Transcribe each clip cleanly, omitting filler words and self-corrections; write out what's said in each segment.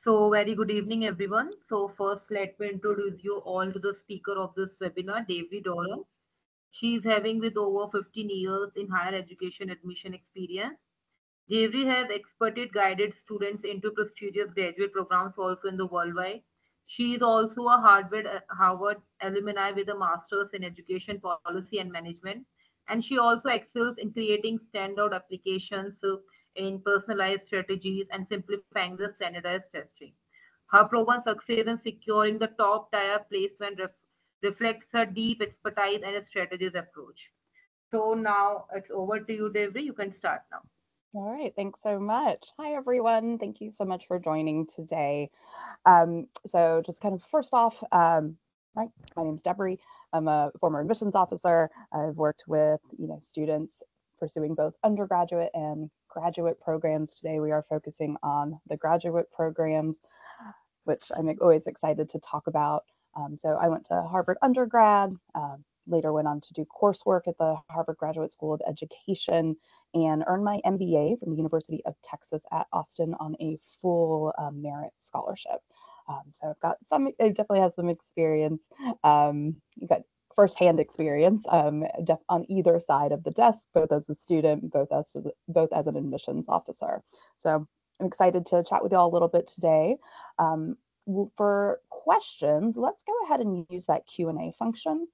So, very good evening, everyone. So, first, let me introduce you all to the speaker of this webinar, Devery Doran. She is having with over 15 years in higher education admission experience. Devery has expertly guided students into prestigious graduate programs also in the worldwide. She is also a Harvard alumni with a master's in education policy and management, and she also excels in creating standout applications in personalized strategies and simplifying the standardized testing. Her proven success in securing the top tier placement reflects her deep expertise and a strategist approach. So now it's over to you, Devery. You can start now. All right, thanks so much. Hi, everyone. Thank you so much for joining today. So just kind of first off, my name's Devery. I'm a former admissions officer. I've worked with, students pursuing both undergraduate and graduate programs. Today, we are focusing on the graduate programs, which I'm always excited to talk about. So I went to Harvard undergrad, later went on to do coursework at the Harvard Graduate School of Education and earned my MBA from the University of Texas at Austin on a full merit scholarship. So I definitely have some experience. You've got firsthand experience on either side of the desk, both as a student, both as an admissions officer. So I'm excited to chat with you all a little bit today. For questions, let's go ahead and use that Q&A function.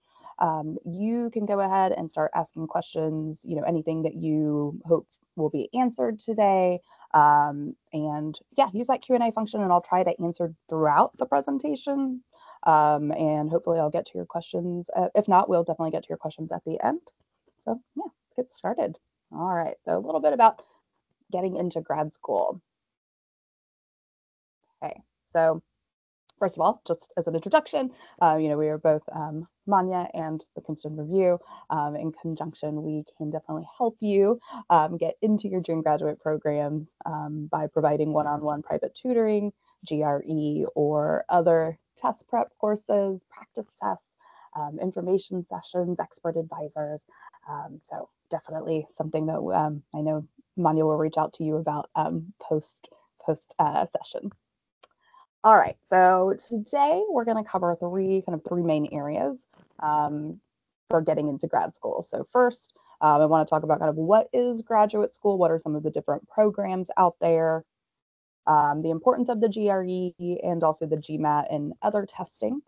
You can go ahead and start asking questions, anything that you hope will be answered today. And yeah, use that Q&A function and I'll try to answer throughout the presentation. And hopefully I'll get to your questions. If not, we'll definitely get to your questions at the end. So yeah, let's get started. All right, so a little bit about getting into grad school. Okay, so first of all, just as an introduction, we are both Manya and the Princeton Review. In conjunction, we can definitely help you get into your June graduate programs by providing one-on-one private tutoring, GRE, or other test prep courses, practice tests, information sessions, expert advisors. So definitely something that I know Manya will reach out to you about post session. All right, so today we're going to cover three main areas for getting into grad school. So first, I want to talk about kind of what is graduate school, what are some of the different programs out there, the importance of the GRE and also the GMAT and other testing,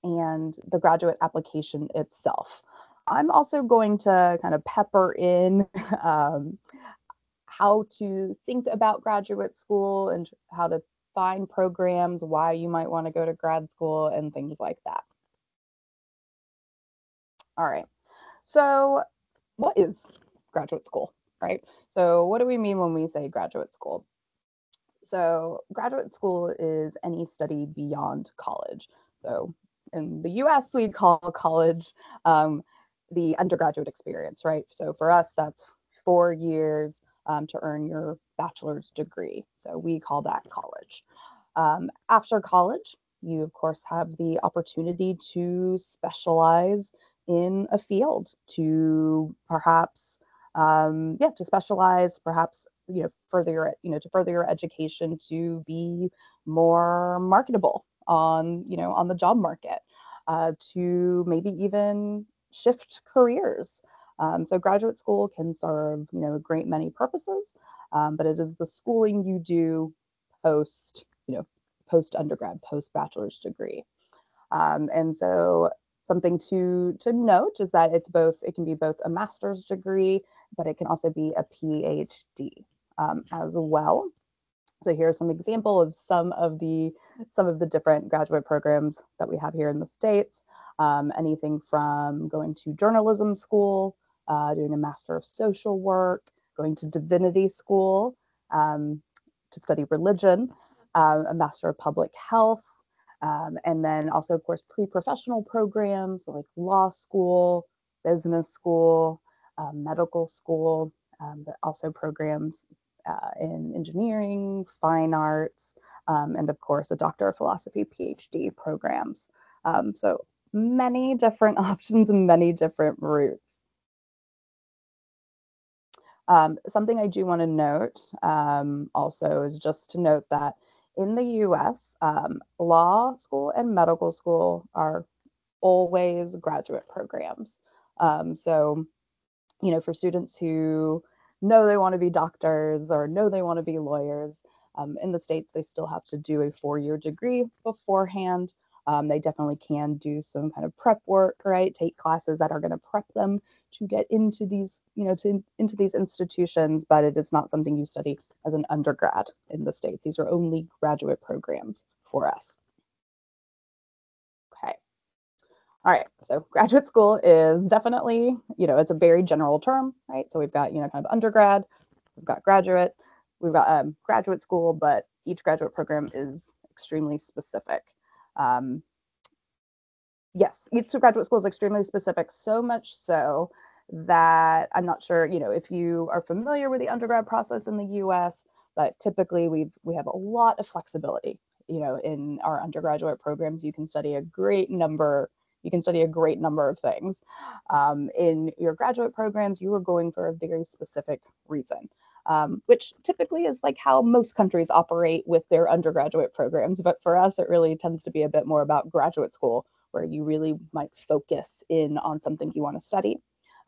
and the graduate application itself. I'm also going to kind of pepper in how to think about graduate school and how to find programs, why you might want to go to grad school, and things like that. All right. So what is graduate school, right? So what do we mean when we say graduate school? So graduate school is any study beyond college. So in the US, we call college the undergraduate experience, right? So for us, that's 4 years to earn your bachelor's degree. So we call that college. After college, you of course have the opportunity to specialize in a field, to perhaps to specialize, perhaps to further your education, to be more marketable on the job market, to maybe even shift careers. So graduate school can serve a great many purposes, but it is the schooling you do post undergrad, post bachelor's degree. And so something to note is that it can be both a master's degree, but it can also be a PhD as well. So here are some example of some of the different graduate programs that we have here in the States. Anything from going to journalism school, doing a Master of Social Work, going to divinity school to study religion, a Master of Public Health, and then also, of course, pre-professional programs like law school, business school, medical school, but also programs in engineering, fine arts, and of course, a Doctor of Philosophy PhD programs. So many different options and many different routes. Something I do want to note also is just to note that In the US, law school and medical school are always graduate programs. So, for students who know they want to be doctors or know they want to be lawyers, in the States, they still have to do a 4-year degree beforehand. They definitely can do some kind of prep work, right? Take classes that are going to prep them to get into these, into these institutions, but it is not something you study as an undergrad in the States. These are only graduate programs for us. Okay. All right, so graduate school is definitely, it's a very general term, right? So we've got, kind of undergrad, we've got graduate, we've got graduate school, but each graduate program is extremely specific. Yes, each graduate school is extremely specific, so much so that I'm not sure, if you are familiar with the undergrad process in the US, but typically we have a lot of flexibility. In our undergraduate programs, you can study a great number of things. In your graduate programs, you are going for a very specific reason. Which typically is like how most countries operate with their undergraduate programs. But for us, it really tends to be a bit more about graduate school, where you really might focus in on something you want to study.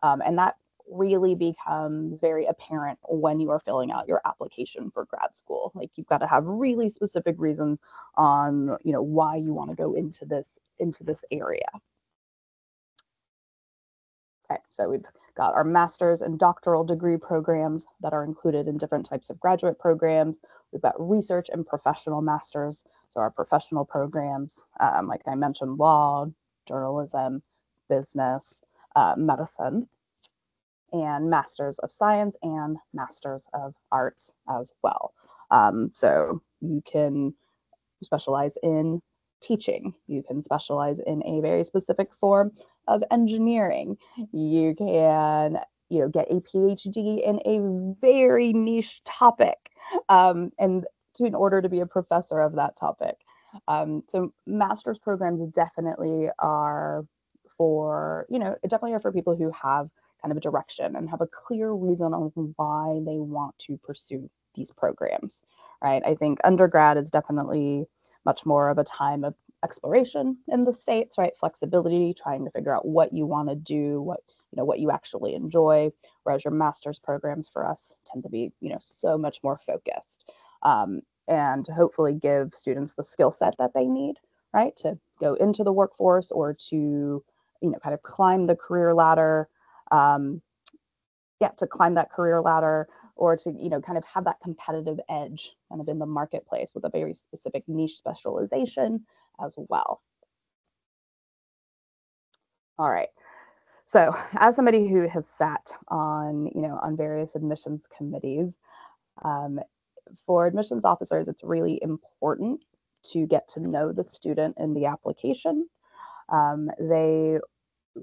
And that really becomes very apparent when you are filling out your application for grad school. Like, you've got to have really specific reasons on, why you want to go into this area. Okay, so we've got our master's and doctoral degree programs that are included in different types of graduate programs. We've got research and professional masters. So our professional programs, like I mentioned, law, journalism, business, medicine, and masters of science and masters of arts as well. So you can specialize in teaching. You can specialize in a very specific form of engineering. You can, get a PhD in a very niche topic, and in order to be a professor of that topic. So master's programs definitely are definitely are for people who have kind of a direction and have a clear reason on why they want to pursue these programs, right? I think undergrad is definitely much more of a time of exploration in the States, right? Flexibility, trying to figure out what you want to do, what you actually enjoy, whereas your master's programs for us tend to be, so much more focused, and to hopefully give students the skill set that they need, right, to go into the workforce or to, kind of climb the career ladder, to climb that career ladder, or to, kind of have that competitive edge kind of in the marketplace with a very specific niche specialization as well. All right. So as somebody who has sat on, on various admissions committees, for admissions officers, it's really important to get to know the student in the application. They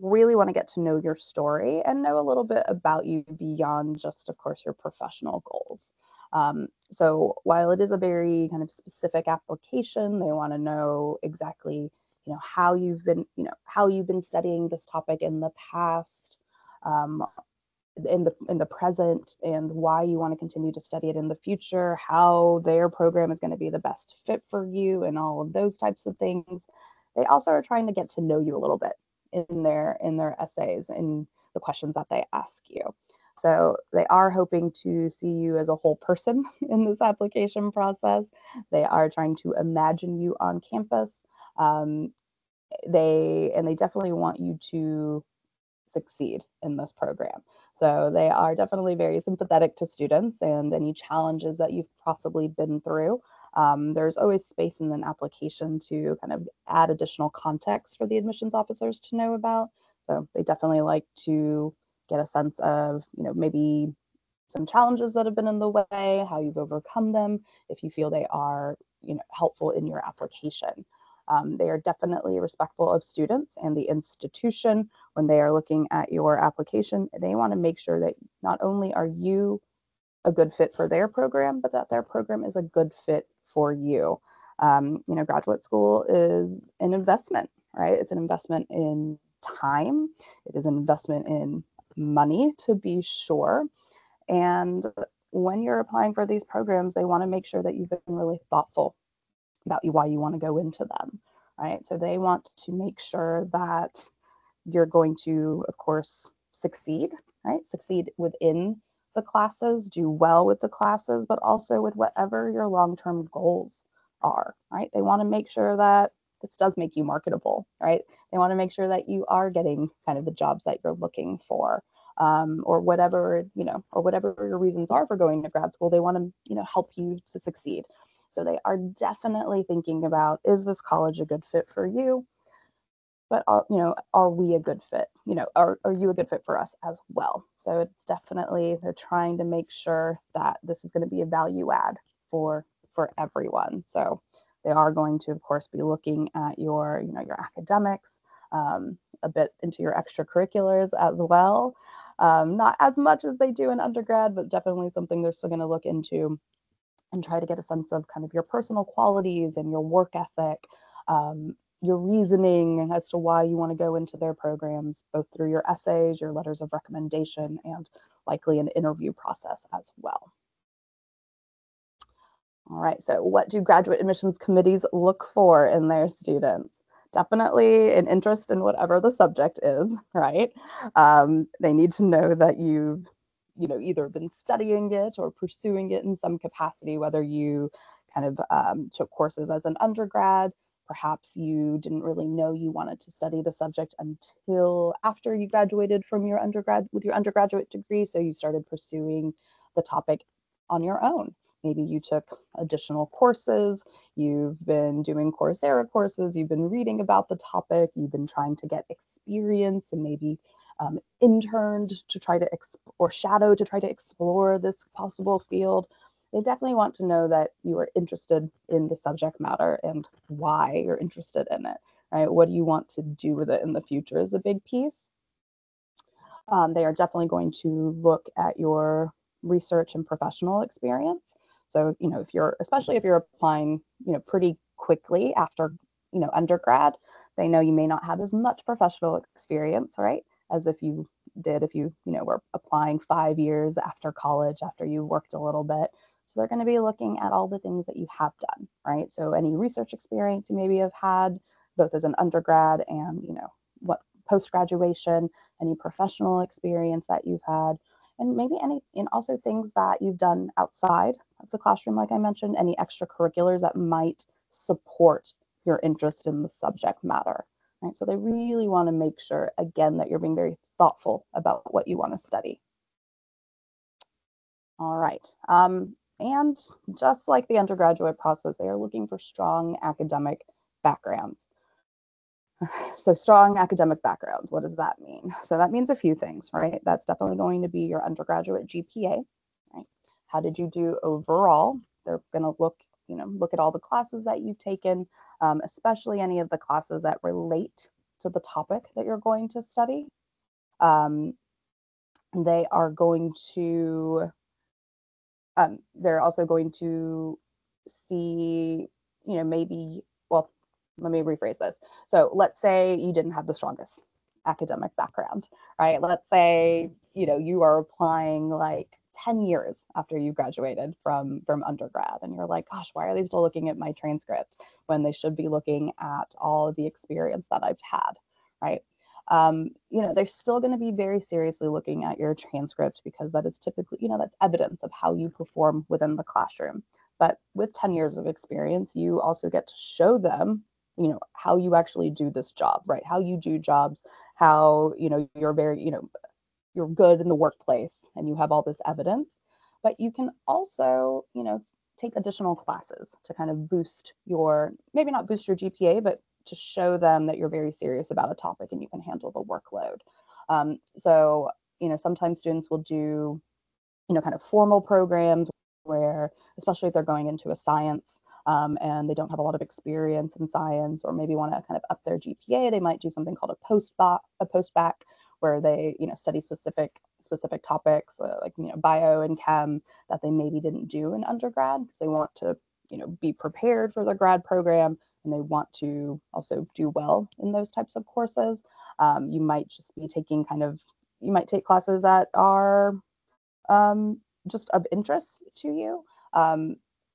really want to get to know your story and know a little bit about you beyond just, of course, your professional goals. So while it is a very kind of specific application, they want to know exactly, how you've been studying this topic in the past, in the present, and why you want to continue to study it in the future, how their program is going to be the best fit for you, and all of those types of things. They also are trying to get to know you a little bit in their essays and the questions that they ask you. So they are hoping to see you as a whole person in this application process. They are trying to imagine you on campus. They definitely want you to succeed in this program. So they are definitely very sympathetic to students and any challenges that you've possibly been through. There's always space in an application to kind of add additional context for the admissions officers to know about. So they definitely like to get a sense of, maybe some challenges that have been in the way, how you've overcome them, if you feel they are, helpful in your application. They are definitely respectful of students and the institution when they are looking at your application. They want to make sure that not only are you a good fit for their program, but that their program is a good fit for you. Graduate school is an investment, right? It's an investment in time. It is an investment in money, to be sure. And when you're applying for these programs, they want to make sure that you've been really thoughtful about you, why you want to go into them, right? So they want to make sure that you're going to, of course, succeed, right? Succeed within the classes, do well with the classes, but also with whatever your long-term goals are, right? They want to make sure that this does make you marketable, right? They want to make sure that you are getting kind of the jobs that you're looking for, or whatever, or whatever your reasons are for going to grad school. They want to, help you to succeed. So they are definitely thinking about, is this college a good fit for you? But are we a good fit? Are you a good fit for us as well? So it's definitely, they're trying to make sure that this is going to be a value add for everyone. So they are going to, of course, be looking at your academics, a bit into your extracurriculars as well. Not as much as they do in undergrad, but definitely something they're still going to look into and try to get a sense of kind of your personal qualities and your work ethic, your reasoning as to why you want to go into their programs, both through your essays, your letters of recommendation, and likely an interview process as well. All right, so what do graduate admissions committees look for in their students? Definitely an interest in whatever the subject is, right? They need to know that you've either been studying it or pursuing it in some capacity, whether you kind of took courses as an undergrad. Perhaps you didn't really know you wanted to study the subject until after you graduated from your undergrad with your undergraduate degree. So you started pursuing the topic on your own. Maybe you took additional courses, you've been doing Coursera courses, you've been reading about the topic, you've been trying to get experience and maybe interned to try to or shadow to try to explore this possible field. They definitely want to know that you are interested in the subject matter and why you're interested in it, right? What do you want to do with it in the future is a big piece. They are definitely going to look at your research and professional experience. So, especially if you're applying, pretty quickly after, undergrad, they know you may not have as much professional experience, right? As if you did, if you, were applying 5 years after college, after you worked a little bit. So they're going to be looking at all the things that you have done, right? So any research experience you maybe have had, both as an undergrad and, what post-graduation, any professional experience that you've had, and maybe and also things that you've done outside of the classroom, like I mentioned, any extracurriculars that might support your interest in the subject matter. Right? So they really want to make sure, again, that you're being very thoughtful about what you want to study. All right. And just like the undergraduate process, they are looking for strong academic backgrounds. So strong academic backgrounds, what does that mean? So that means a few things, right? That's definitely going to be your undergraduate GPA, right? How did you do overall? They're going to look at all the classes that you've taken, especially any of the classes that relate to the topic that you're going to study. They are going to, they're also going to see, maybe, well, let me rephrase this. So let's say you didn't have the strongest academic background, right? Let's say, you are applying like 10 years after you graduated from undergrad and you're like, gosh, why are they still looking at my transcript when they should be looking at all of the experience that I've had, right? They're still going to be very seriously looking at your transcript because that is typically, that's evidence of how you perform within the classroom. But with 10 years of experience, you also get to show them, how you actually do this job, right? How you do jobs, how, you're very, you're good in the workplace and you have all this evidence. But you can also, take additional classes to kind of boost maybe not boost your GPA, but to show them that you're very serious about a topic and you can handle the workload. So, sometimes students will do, kind of formal programs where, especially if they're going into a science and they don't have a lot of experience in science, or maybe want to kind of up their GPA, they might do something called a post-bac, where they, study specific topics like, bio and chem that they maybe didn't do in undergrad, because they want to, be prepared for the grad program and they want to also do well in those types of courses. You might just be taking you might take classes that are just of interest to you.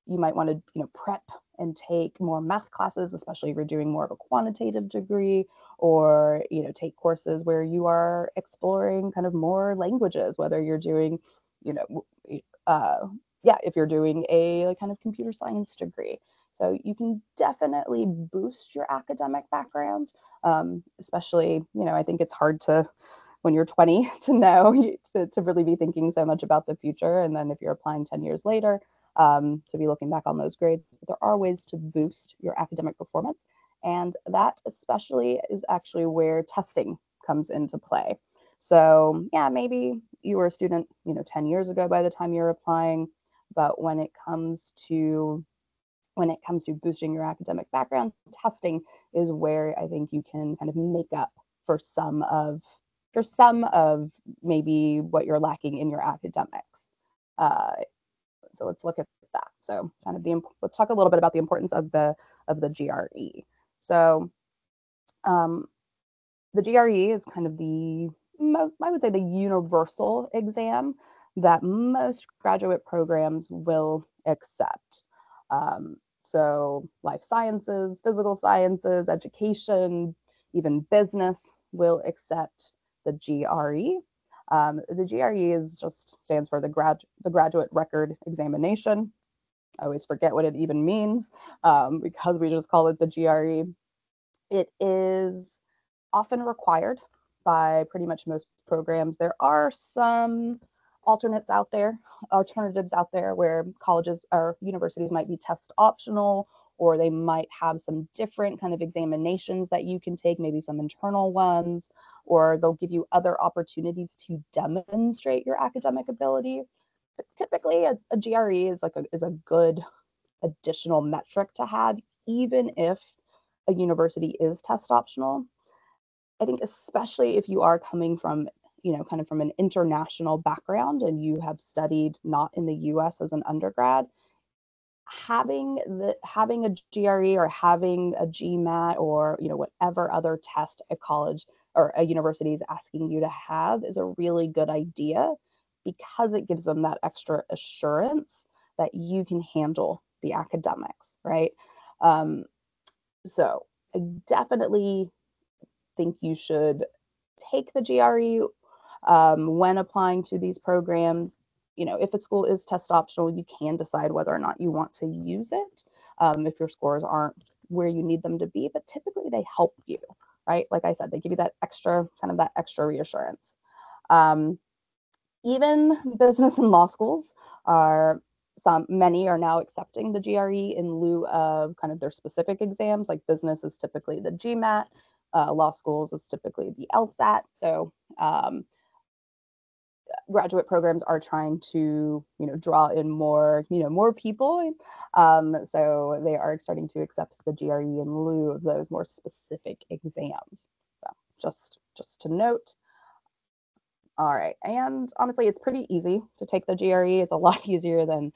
you might want to, prep and take more math classes, especially if you're doing more of a quantitative degree, or, take courses where you are exploring kind of more languages, whether you're doing, you know, if you're doing a like kind of computer science degree. So you can definitely boost your academic background, especially, I think it's hard to, when you're 20, to know to really be thinking so much about the future. And then if you're applying 10 years later, to be looking back on those grades. But there are ways to boost your academic performance. And that especially is actually where testing comes into play. So yeah, maybe you were a student, 10 years ago by the time you're applying, but when it comes to boosting your academic background, testing is where I think you can kind of make up for some of maybe what you're lacking in your academics. Uh, so let's look at that. So kind of let's talk a little bit about the importance of the GRE. So um, the GRE is kind of I would say the universal exam that most graduate programs will accept. So life sciences, physical sciences, education, even business will accept the GRE. The GRE stands for the Graduate Record Examination. I always forget what it even means, because we just call it the GRE. It is often required by pretty much most programs. There are some alternatives out there where colleges or universities might be test optional, or they might have some different kind of examinations that you can take, maybe some internal ones, or they'll give you other opportunities to demonstrate your academic ability. But typically a GRE is a good additional metric to have, even if a university is test optional. I think especially if you are coming from, kind of from an international background and you have studied not in the US as an undergrad, having a GRE or having a GMAT or, whatever other test a college or a university is asking you to have is a really good idea, because it gives them that extra assurance that you can handle the academics, right? So I definitely think you should take the GRE when applying to these programs. If a school is test optional, you can decide whether or not you want to use it, if your scores aren't where you need them to be. But typically they help you, right? Like I said, they give you that extra reassurance. Even business and law schools many are now accepting the GRE in lieu of kind of their specific exams. Like business is typically the GMAT, law schools is typically the LSAT. So graduate programs are trying to, draw in more people. So they are starting to accept the GRE in lieu of those more specific exams. So just to note. All right. And honestly, it's pretty easy to take the GRE. It's a lot easier than,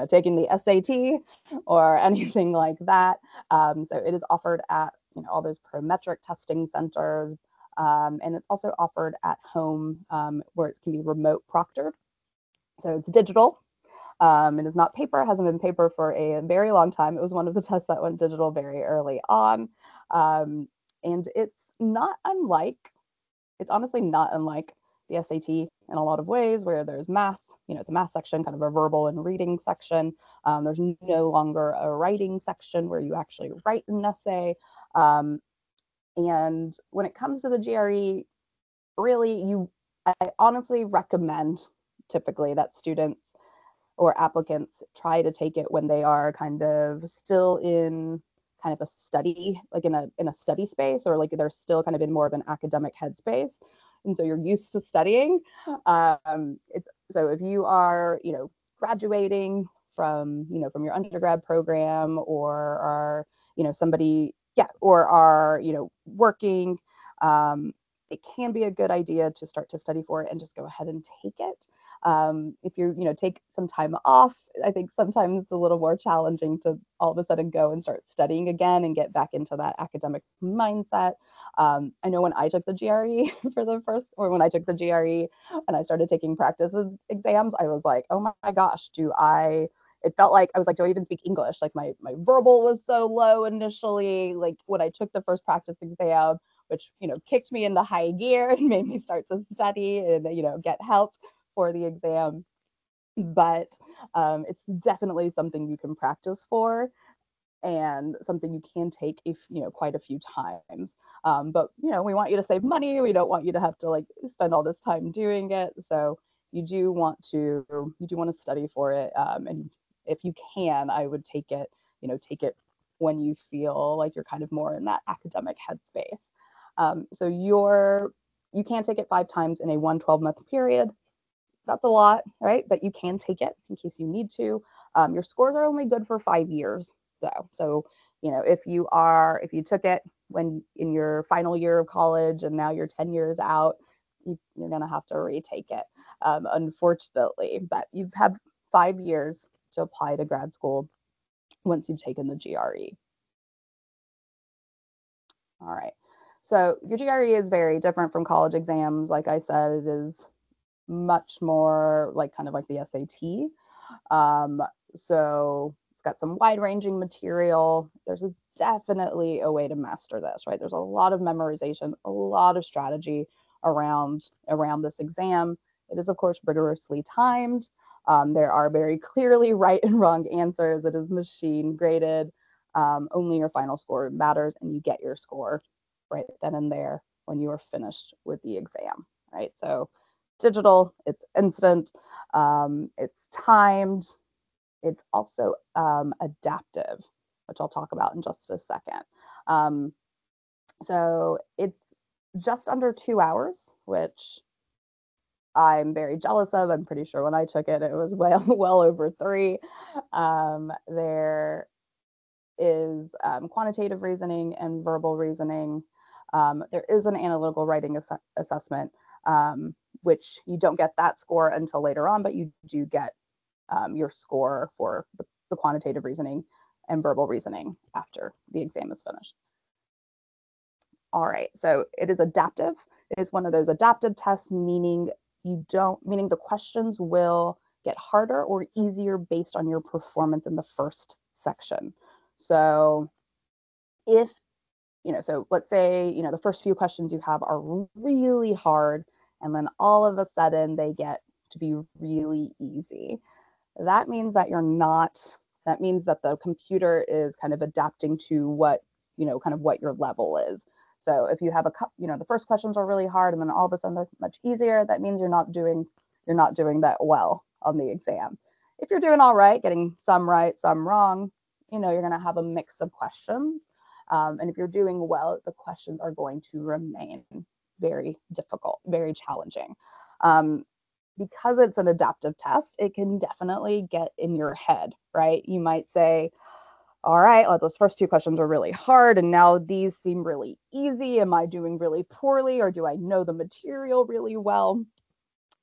taking the SAT or anything like that. So it is offered at, all those prometric testing centers. And it's also offered at home, where it can be remote proctored. So it's digital. It is not paper. It hasn't been paper for a very long time. It was one of the tests that went digital very early on. And it's honestly not unlike the SAT in a lot of ways, where there's math, it's a math section, kind of a verbal and reading section. There's no longer a writing section where you actually write an essay. And when it comes to the GRE, really, I honestly recommend typically that students or applicants try to take it when they are kind of still in kind of a study, like in a study space, or like they're still kind of in more of an academic headspace. And so you're used to studying. So if you are, graduating from, from your undergrad program, or are, somebody, or are, working, it can be a good idea to start to study for it and just go ahead and take it. If you take some time off, I think sometimes it's a little more challenging to all of a sudden go and start studying again and get back into that academic mindset. I know when I took the GRE when I took the GRE and I started taking practice exams, I was like, oh my gosh, it felt like I was like, do I even speak English? Like my verbal was so low initially. Like when I took the first practice exam, which, kicked me into high gear and made me start to study and, get help for the exam. But it's definitely something you can practice for and something you can take if quite a few times. But we want you to save money. We don't want you to have to like spend all this time doing it. So you do want to study for it. And if you can, I would take it when you feel like you're kind of more in that academic headspace. So you can take it 5 times in a 1 12-month period. That's a lot, right? But you can take it in case you need to. Your scores are only good for 5 years, though. So, if you took it when in your final year of college and now you're 10 years out, you're going to have to retake it, unfortunately. But you have 5 years to apply to grad school once you've taken the GRE. All right. So your GRE is very different from college exams. Like I said, it is much more like kind of like the SAT. So it's got some wide ranging material. There's definitely a way to master this, right? There's a lot of memorization, a lot of strategy around this exam. It is, of course, rigorously timed. There are very clearly right and wrong answers. It is machine graded. Only your final score matters, and you get your score right then and there when you are finished with the exam, right? So digital, it's instant, it's timed, it's also adaptive, which I'll talk about in just a second. So it's just under 2 hours, which I'm very jealous of. I'm pretty sure when I took it, it was well over 3. There is quantitative reasoning and verbal reasoning. There is an analytical writing assessment, which you don't get that score until later on, but you do get your score for the quantitative reasoning and verbal reasoning after the exam is finished. All right, so it is adaptive. It is one of those adaptive tests, meaning the questions will get harder or easier based on your performance in the first section. So if so let's say the first few questions you have are really hard, and then all of a sudden they get to be really easy. That means that the computer is kind of adapting to what kind of what your level is. So if you have the first questions are really hard and then all of a sudden they're much easier, that means you're not doing that well on the exam. If you're doing all right, getting some right, some wrong, you're going to have a mix of questions. And if you're doing well, the questions are going to remain very difficult, very challenging. Because it's an adaptive test, it can definitely get in your head, right? You might say, all right, well, those first 2 questions are really hard, and now these seem really easy. Am I doing really poorly, or do I know the material really well?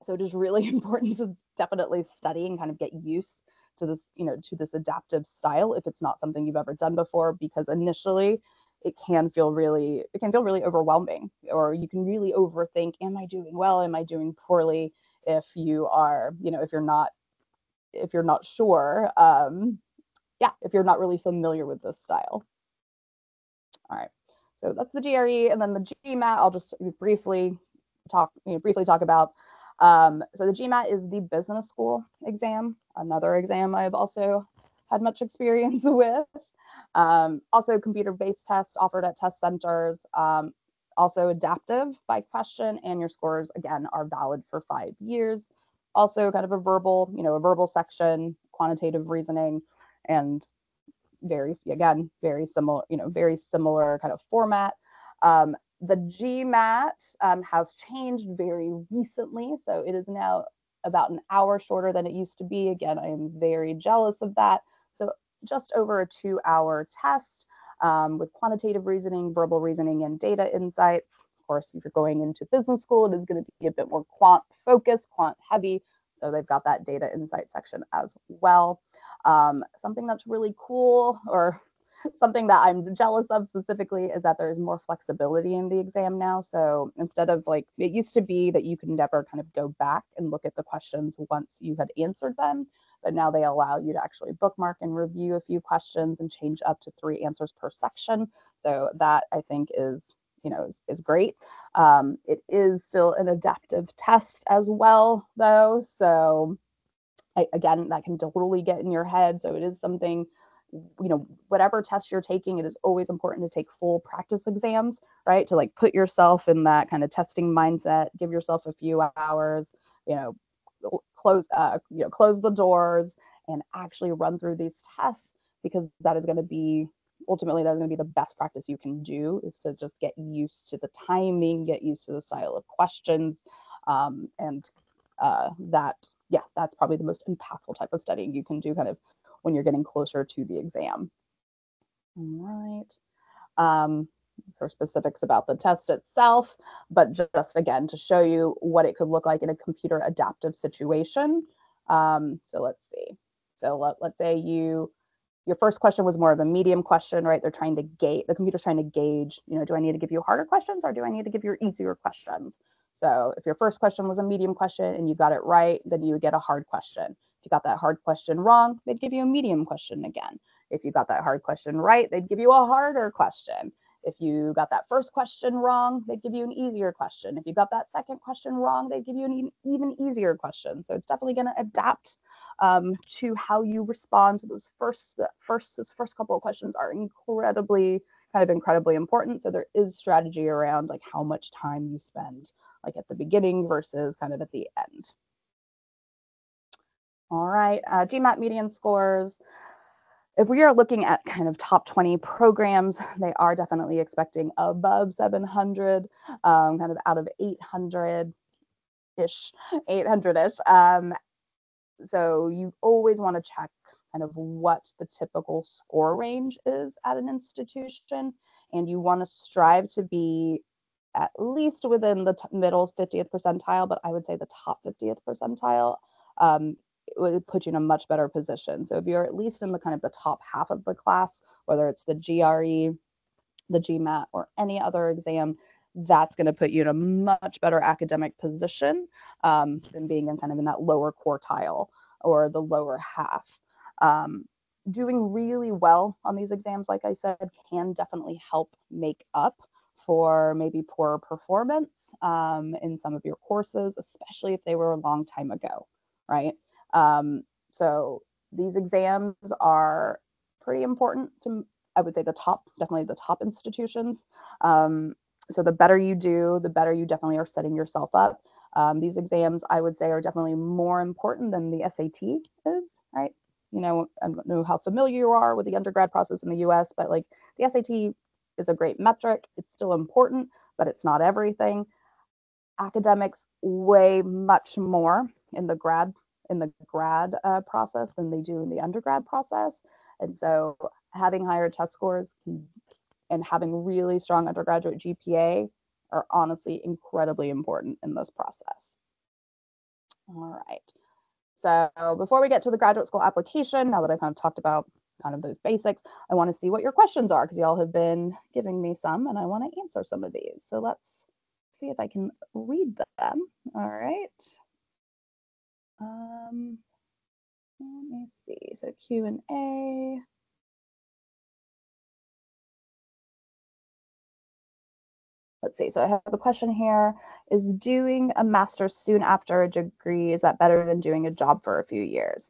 So it is really important to definitely study and kind of get used to this adaptive style if it's not something you've ever done before, because initially it can feel really overwhelming, or you can really overthink, am I doing well, am I doing poorly, if you're not sure, if you're not really familiar with this style. All right, so that's the GRE, and then the GMAT I'll just briefly talk about. So the GMAT is the business school exam, another exam I've also had much experience with. Also computer-based test offered at test centers, also adaptive by question, and your scores, again, are valid for 5 years. Also kind of a verbal section, quantitative reasoning, and very similar kind of format. The GMAT has changed very recently, so it is now about an hour shorter than it used to be. Again, I am very jealous of that. So just over a 2-hour test with quantitative reasoning, verbal reasoning, and data insights. Of course, if you're going into business school, it is going to be a bit more quant focused, quant heavy. So they've got that data insight section as well. Something that's really cool, or something that I'm jealous of specifically, is that there's more flexibility in the exam now. So instead of like, it used to be that you could never kind of go back and look at the questions once you had answered them. but now they allow you to actually bookmark and review a few questions and change up to 3 answers per section. So that I think is, is great. It is still an adaptive test as well, though. So again, that can totally get in your head. So it is something, whatever test you're taking, it is always important to take full practice exams, right? To like put yourself in that kind of testing mindset, give yourself a few hours, close the doors and actually run through these tests, because that is going to be ultimately that's going to be the best practice you can do, is to just get used to the timing, get used to the style of questions, and that's probably the most impactful type of studying you can do kind of when you're getting closer to the exam. All right. For specifics about the test itself, but just again to show you what it could look like in a computer adaptive situation. So let's see. So let's say your first question was more of a medium question, right? They're trying to gauge, the computer's trying to gauge, do I need to give you harder questions or do I need to give you easier questions? So if your first question was a medium question and you got it right, then you would get a hard question. If you got that hard question wrong, they'd give you a medium question again. If you got that hard question right, they'd give you a harder question. If you got that first question wrong, they'd give you an easier question. If you got that second question wrong, they'd give you an even easier question. So it's definitely going to adapt to how you respond to those first couple of questions are incredibly important. So there is strategy around like how much time you spend like at the beginning versus kind of at the end. All right, GMAT median scores. If we are looking at kind of top 20 programs, they are definitely expecting above 700, kind of out of 800-ish. So you always want to check kind of what the typical score range is at an institution, and you want to strive to be at least within the middle 50th percentile, but I would say the top 50th percentile it would put you in a much better position. So if you're at least in the kind of the top half of the class, whether it's the GRE, the GMAT, or any other exam, that's going to put you in a much better academic position than being in kind of in that lower quartile or the lower half. Doing really well on these exams, like I said, can definitely help make up for maybe poorer performance in some of your courses, especially if they were a long time ago, right? So these exams are pretty important to, I would say, definitely the top institutions. So the better you do, the better you definitely are setting yourself up. These exams, I would say, are definitely more important than the SAT is, right? I don't know how familiar you are with the undergrad process in the US, but like the SAT is a great metric. It's still important, but it's not everything. Academics weigh much more in the grad process than they do in the undergrad process. And so having higher test scores and having really strong undergraduate GPA are honestly incredibly important in this process. All right. So before we get to the graduate school application, now that I've kind of talked about kind of those basics, I want to see what your questions are, because y'all have been giving me some and I want to answer some of these. So let's see if I can read them. All right. Let me see. So Q&A. Let's see. So I have a question here. Is doing a master's soon after a degree, is that better than doing a job for a few years?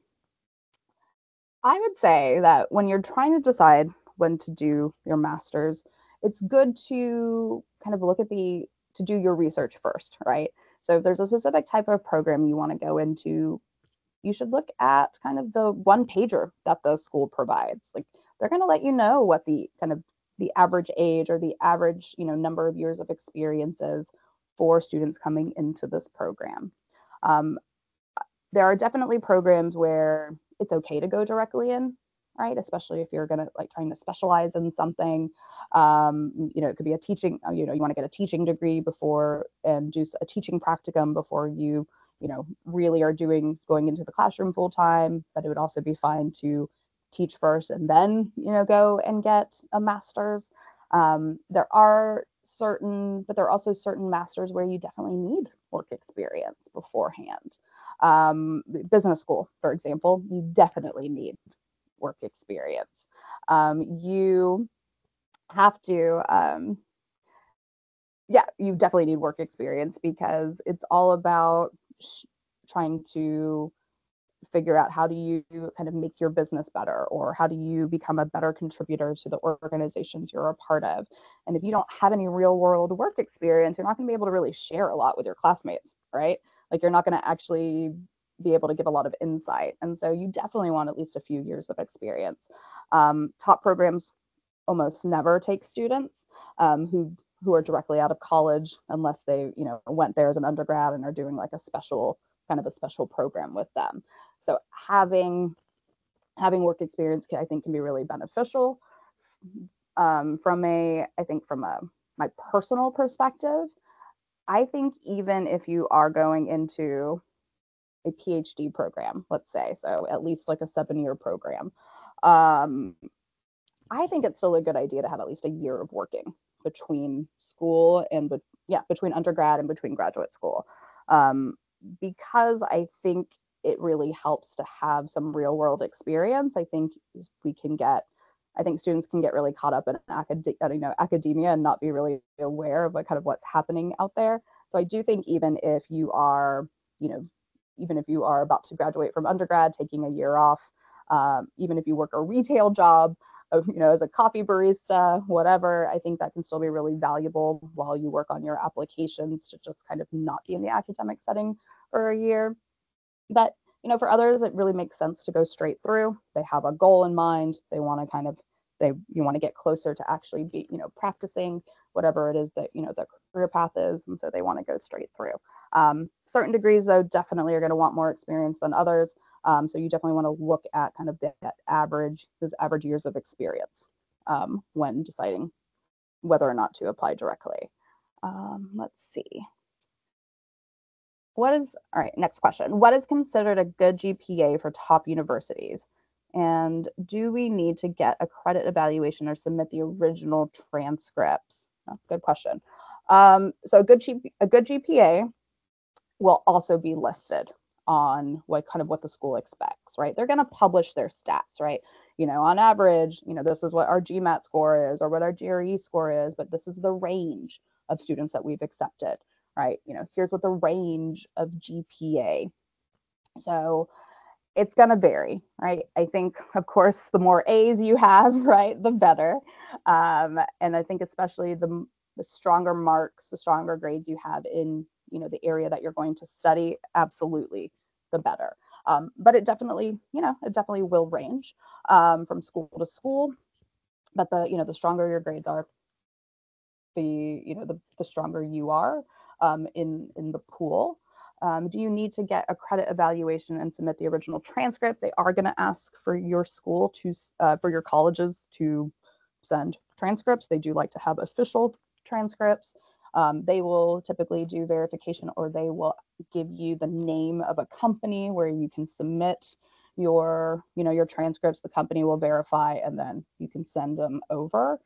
I would say that when you're trying to decide when to do your master's, it's good to kind of to do your research first, right? So if there's a specific type of program you want to go into, you should look at kind of the one pager that the school provides. Like they're going to let you know what the kind of the average age or the average, number of years of experiences for students coming into this program. There are definitely programs where it's okay to go directly in, right? Especially if you're going to like trying to specialize in something. It could be a teaching, you want to get a teaching degree before and do a teaching practicum before you really are going into the classroom full time, but it would also be fine to teach first and then, go and get a master's. There are also certain masters where you definitely need work experience beforehand. Business school, for example, you definitely need work experience. You have to, yeah, you definitely need work experience because it's all about trying to figure out how do you kind of make your business better, or how do you become a better contributor to the organizations you're a part of. And if you don't have any real world work experience, you're not going to be able to really share a lot with your classmates, right? Like you're not going to actually be able to give a lot of insight. And so you definitely want at least a few years of experience. Top programs almost never take students who are directly out of college, unless they went there as an undergrad and are doing like a special program with them. So having work experience I think can be really beneficial. From my personal perspective, I think even if you are going into a PhD program, let's say, so at least like a 7-year program, um, I think it's still a good idea to have at least a year of working between school and between undergrad and between graduate school, because I think it really helps to have some real world experience. I think students can get really caught up in academia and not be really aware of like kind of what's happening out there. So I do think even if you are about to graduate from undergrad, taking a year off, even if you work a retail job, as a coffee barista, whatever, I think that can still be really valuable while you work on your applications, to just kind of not be in the academic setting for a year. But, for others, it really makes sense to go straight through. They have a goal in mind. You want to get closer to actually be, practicing whatever it is that, their career path is. And so they want to go straight through. Certain degrees, though, definitely are going to want more experience than others. So you definitely want to look at kind of those average years of experience when deciding whether or not to apply directly. Let's see. All right, next question. What is considered a good GPA for top universities? And do we need to get a credit evaluation or submit the original transcripts? Oh, good question. So a good GPA will also be listed on what the school expects, right? They're going to publish their stats, right? On average, this is what our GMAT score is or what our GRE score is, but this is the range of students that we've accepted, right? Here's what the range of GPA. So it's going to vary, right? I think, of course, the more A's you have, right, the better. And I think especially the stronger marks, the stronger grades you have in, the area that you're going to study, absolutely the better. But it definitely will range from school to school. But the stronger your grades are, the stronger you are in the pool. Do you need to get a credit evaluation and submit the original transcript? They are going to ask for your school for your colleges to send transcripts. They do like to have official transcripts. They will typically do verification, or they will give you the name of a company where you can submit your transcripts. The company will verify, and then you can send them over.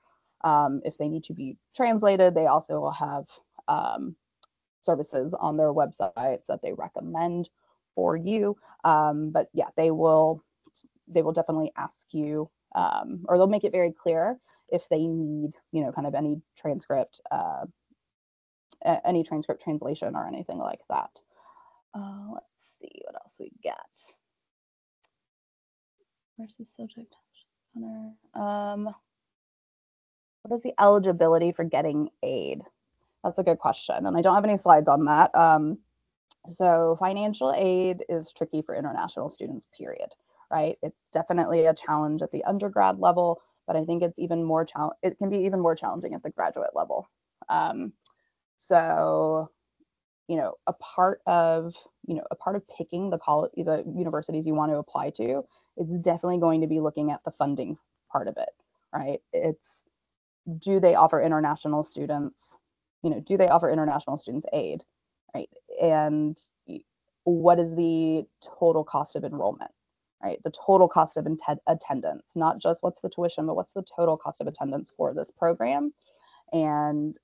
If they need to be translated, they also will have services on their websites that they recommend for you. But yeah, they will definitely ask you, or they'll make it very clear if they need, kind of any transcript translation or anything like that. Let's see what else we got. Where's the subject? What is the eligibility for getting aid? That's a good question, and I don't have any slides on that. So financial aid is tricky for international students, period, right? It's definitely a challenge at the undergrad level, but I think it can be even more challenging at the graduate level. So, a part of picking the universities you want to apply to is definitely going to be looking at the funding part of it, right? Do they offer international students aid, right? And what is the total cost of enrollment, right? The total cost of attendance, not just what's the tuition, but what's the total cost of attendance for this program? And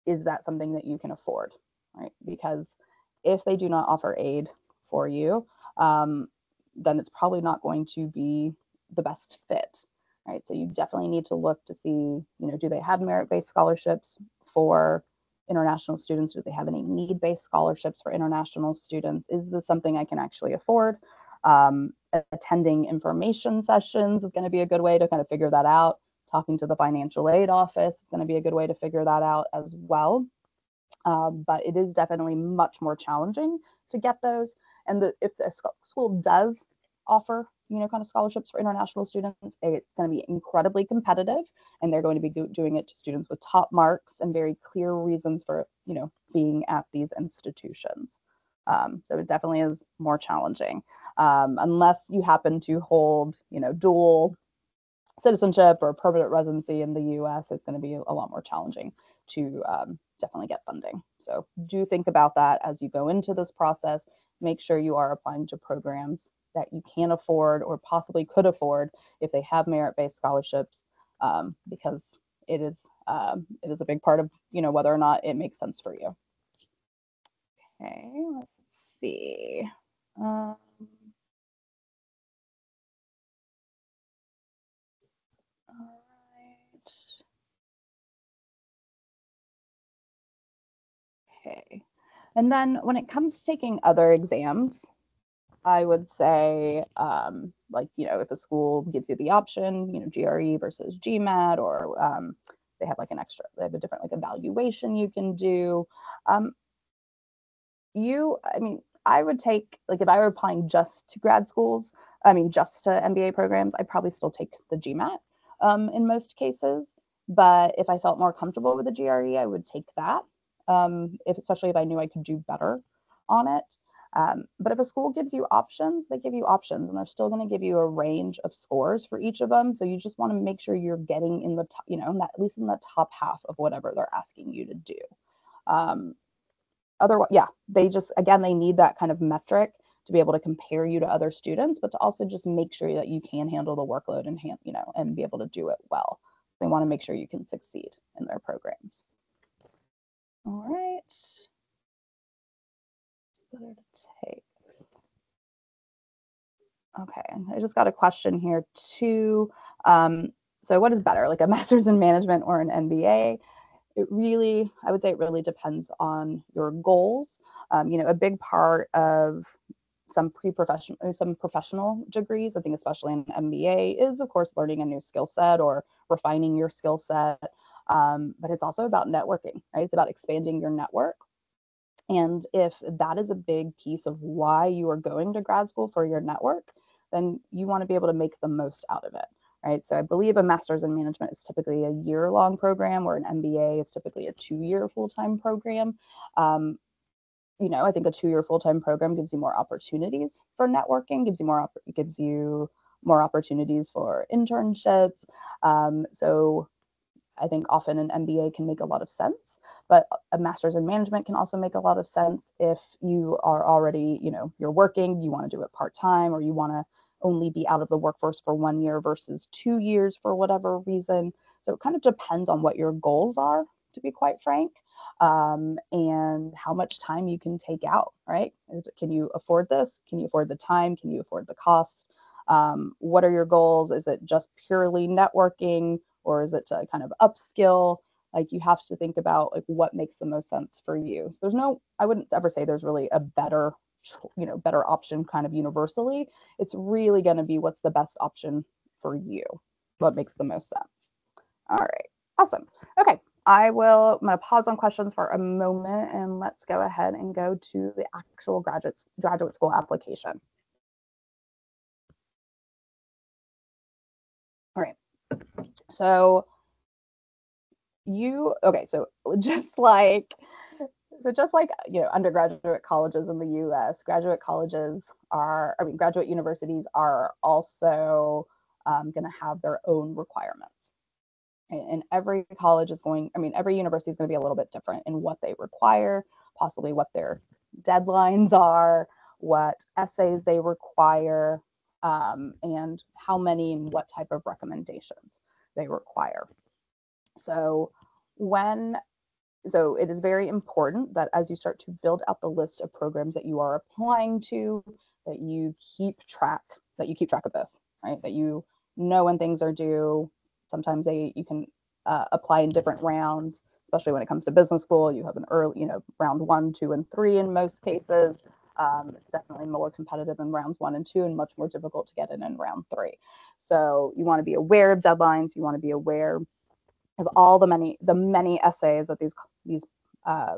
is that something that you can afford, right? Because if they do not offer aid for you, then it's probably not going to be the best fit, right? So you definitely need to look to see, do they have merit-based scholarships for international students? Do they have any need-based scholarships for international students? Is this something I can actually afford? Attending information sessions is going to be a good way to kind of figure that out. Talking to the financial aid office is going to be a good way to figure that out as well. But it is definitely much more challenging to get those. And if the school does offer, kind of scholarships for international students, it's going to be incredibly competitive, and they're going to be doing it to students with top marks and very clear reasons for, being at these institutions. So it definitely is more challenging, unless you happen to hold, dual citizenship or permanent residency in the US. It's going to be a lot more challenging to definitely get funding. So do think about that as you go into this process. Make sure you are applying to programs that you can afford or possibly could afford if they have merit-based scholarships, because it is a big part of whether or not it makes sense for you. Okay, let's see. All right. Okay. And then when it comes to taking other exams, I would say, if a school gives you the option, GRE versus GMAT, or they have they have a different evaluation you can do. I would take, if I were applying just to grad schools, just to MBA programs, I'd probably still take the GMAT in most cases. But if I felt more comfortable with the GRE, I would take that, especially if I knew I could do better on it. But if a school gives you options, they give you options, and they're still going to give you a range of scores for each of them. So you just want to make sure you're getting in the top, at least in the top half of whatever they're asking you to do. Otherwise, yeah, they need that kind of metric to be able to compare you to other students, but to also just make sure that you can handle the workload and be able to do it well. They want to make sure you can succeed in their programs. All right. Better to take. Okay, I just got a question here too. So what is better, a master's in management or an MBA? I would say it really depends on your goals. A big part of some professional degrees, I think especially in MBA, is of course learning a new skill set or refining your skill set. But it's also about networking, right? It's about expanding your network. And if that is a big piece of why you are going to grad school, for your network, then you want to be able to make the most out of it, right? So I believe a master's in management is typically a year-long program, or an MBA is typically a 2-year full-time program. I think a 2-year full-time program gives you more opportunities for networking, gives you more opportunities for internships. So I think often an MBA can make a lot of sense, but a master's in management can also make a lot of sense if you are already, you're working, you want to do it part-time, or you want to only be out of the workforce for 1 year versus 2 years for whatever reason. So it kind of depends on what your goals are, to be quite frank, and how much time you can take out, right? Can you afford this? Can you afford the time? Can you afford the cost? What are your goals? Is it just purely networking, or is it to kind of upskill? You have to think about what makes the most sense for you. So I wouldn't ever say there's really a better option kind of universally. It's really going to be what's the best option for you, what makes the most sense. All right, awesome. Okay, I'm going to pause on questions for a moment, and let's go ahead and go to the actual graduate school application. All right, so just like undergraduate colleges in the US, graduate universities are also going to have their own requirements. And every university is going to be a little bit different in what they require, possibly what their deadlines are, what essays they require, and how many and what type of recommendations they require. So when So it is very important that as you start to build out the list of programs that you are applying to, that you keep track of this, right? That you know when things are due. Sometimes you can apply in different rounds, especially when it comes to business school. You have an early, round 1, 2, and 3 in most cases. It's definitely more competitive in rounds 1 and 2, and much more difficult to get in round 3. So you want to be aware of deadlines. You want to be aware of all the many essays that these uh,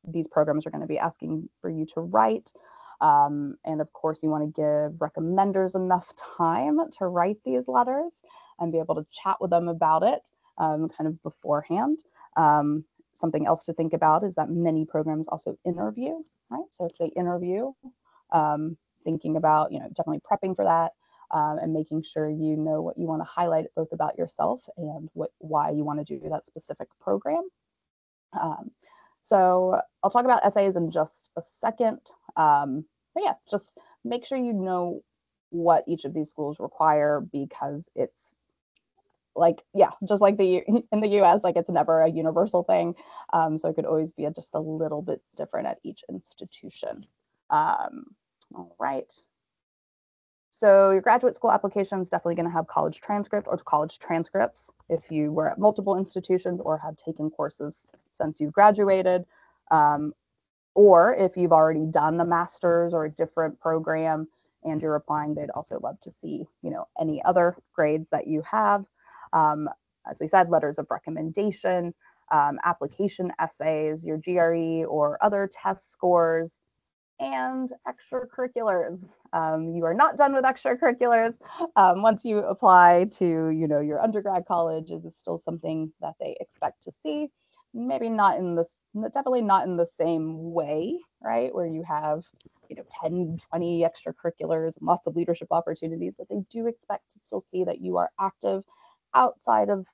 these programs are going to be asking for you to write. And of course, you want to give recommenders enough time to write these letters and be able to chat with them about it kind of beforehand. Um, Something else to think about is that many programs also interview, right? So if they interview, thinking about, definitely prepping for that, and making sure you know what you want to highlight both about yourself and why you want to do that specific program. Um, so I'll talk about essays in just a second. But yeah, just make sure you know what each of these schools require, because it's like, yeah, just like in the US, like it's never a universal thing. So it could always be just a little bit different at each institution. All right. So your graduate school application is definitely going to have college transcript or college transcripts if you were at multiple institutions or have taken courses since you graduated. Or if you've already done the master's or a different program and you're applying, they'd also love to see, any other grades that you have. As we said, letters of recommendation, application essays, your GRE or other test scores, and extracurriculars. You are not done with extracurriculars. Once you apply to, your undergrad college, it is still something that they expect to see. Maybe not in this, definitely not in the same way, right? Where you have, 10, 20 extracurriculars, lots of leadership opportunities, but they do expect to still see that you are active outside of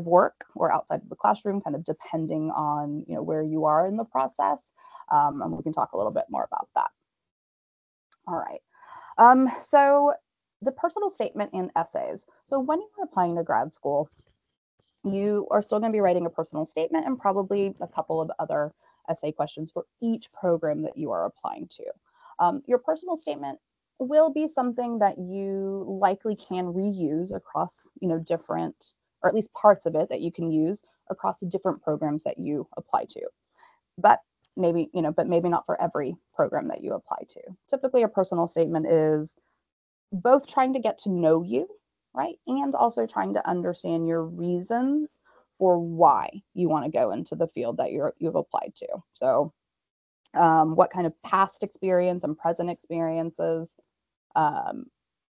work or outside of the classroom, kind of depending on, where you are in the process. And we can talk a little bit more about that. All right. So the personal statement and essays. So when you're applying to grad school, you are still going to be writing a personal statement and probably a couple of other essay questions for each program that you are applying to. Your personal statement will be something that you likely can reuse across, different, or at least parts of it that you can use across the different programs that you apply to. But maybe not for every program that you apply to. Typically, a personal statement is both trying to get to know you, right? And also trying to understand your reasons for why you want to go into the field that you've applied to. So, what kind of past experience and present experiences um,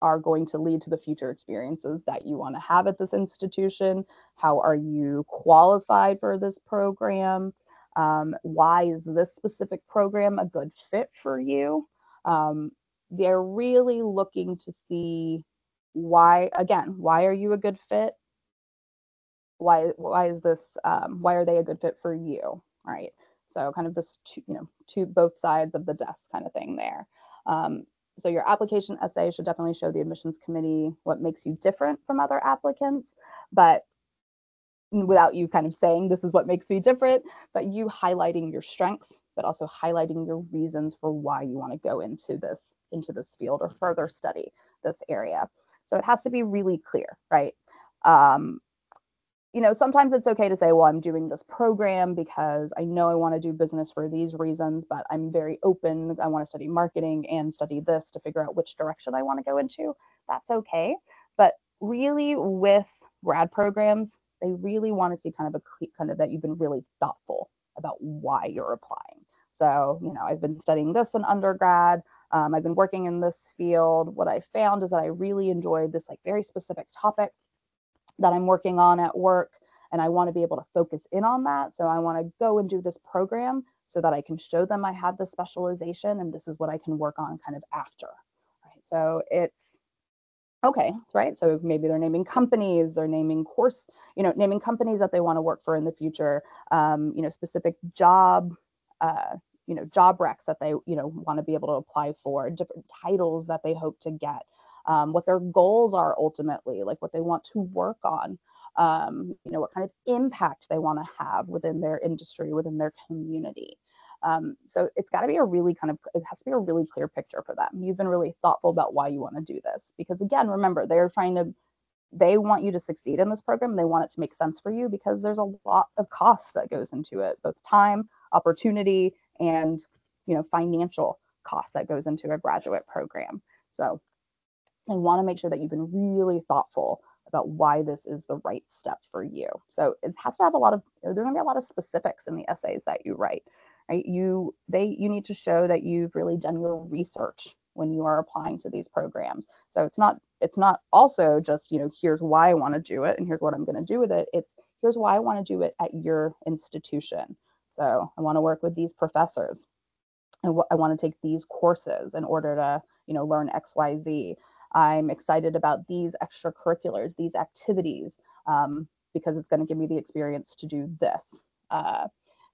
are going to lead to the future experiences that you want to have at this institution? How are you qualified for this program? Why is this specific program a good fit for you? They're really looking to see why are you a good fit? Why is this, why are they a good fit for you, right? So kind of this two both sides of the desk kind of thing there. So your application essay should definitely show the admissions committee what makes you different from other applicants, but without you kind of saying this is what makes me different, but you highlighting your strengths, but also highlighting your reasons for why you want to go into this field or further study this area. So it has to be really clear, right? Sometimes it's okay to say, well, I'm doing this program because I know I want to do business for these reasons, but I'm very open. I want to study marketing and study this to figure out which direction I want to go into. That's okay. But really, with grad programs, they really want to see kind of that you've been really thoughtful about why you're applying. So, I've been studying this in undergrad. I've been working in this field. What I found is that I really enjoyed this very specific topic that I'm working on at work, and I want to be able to focus in on that. So I want to go and do this program so that I can show them I had this specialization and this is what I can work on kind of after. Right? So it's okay, right? So maybe they're naming companies, they're naming naming companies that they want to work for in the future, specific job, job recs that they, want to be able to apply for, different titles that they hope to get, what their goals are ultimately, like what they want to work on. what kind of impact they want to have within their industry, within their community. So it's got to be it has to be a really clear picture for them. You've been really thoughtful about why you want to do this, because again, remember, they want you to succeed in this program. They want it to make sense for you, because there's a lot of cost that goes into it, both time, opportunity, and financial cost that goes into a graduate program. So they want to make sure that you've been really thoughtful about why this is the right step for you. So it has to have there's going to be a lot of specifics in the essays that you write, right? You need to show that you've really done your research when you are applying to these programs. So it's not also just, here's why I want to do it and here's what I'm going to do with it. It's here's why I want to do it at your institution. So I want to work with these professors. And I want to take these courses in order to, learn XYZ. I'm excited about these extracurriculars, these activities, because it's going to give me the experience to do this.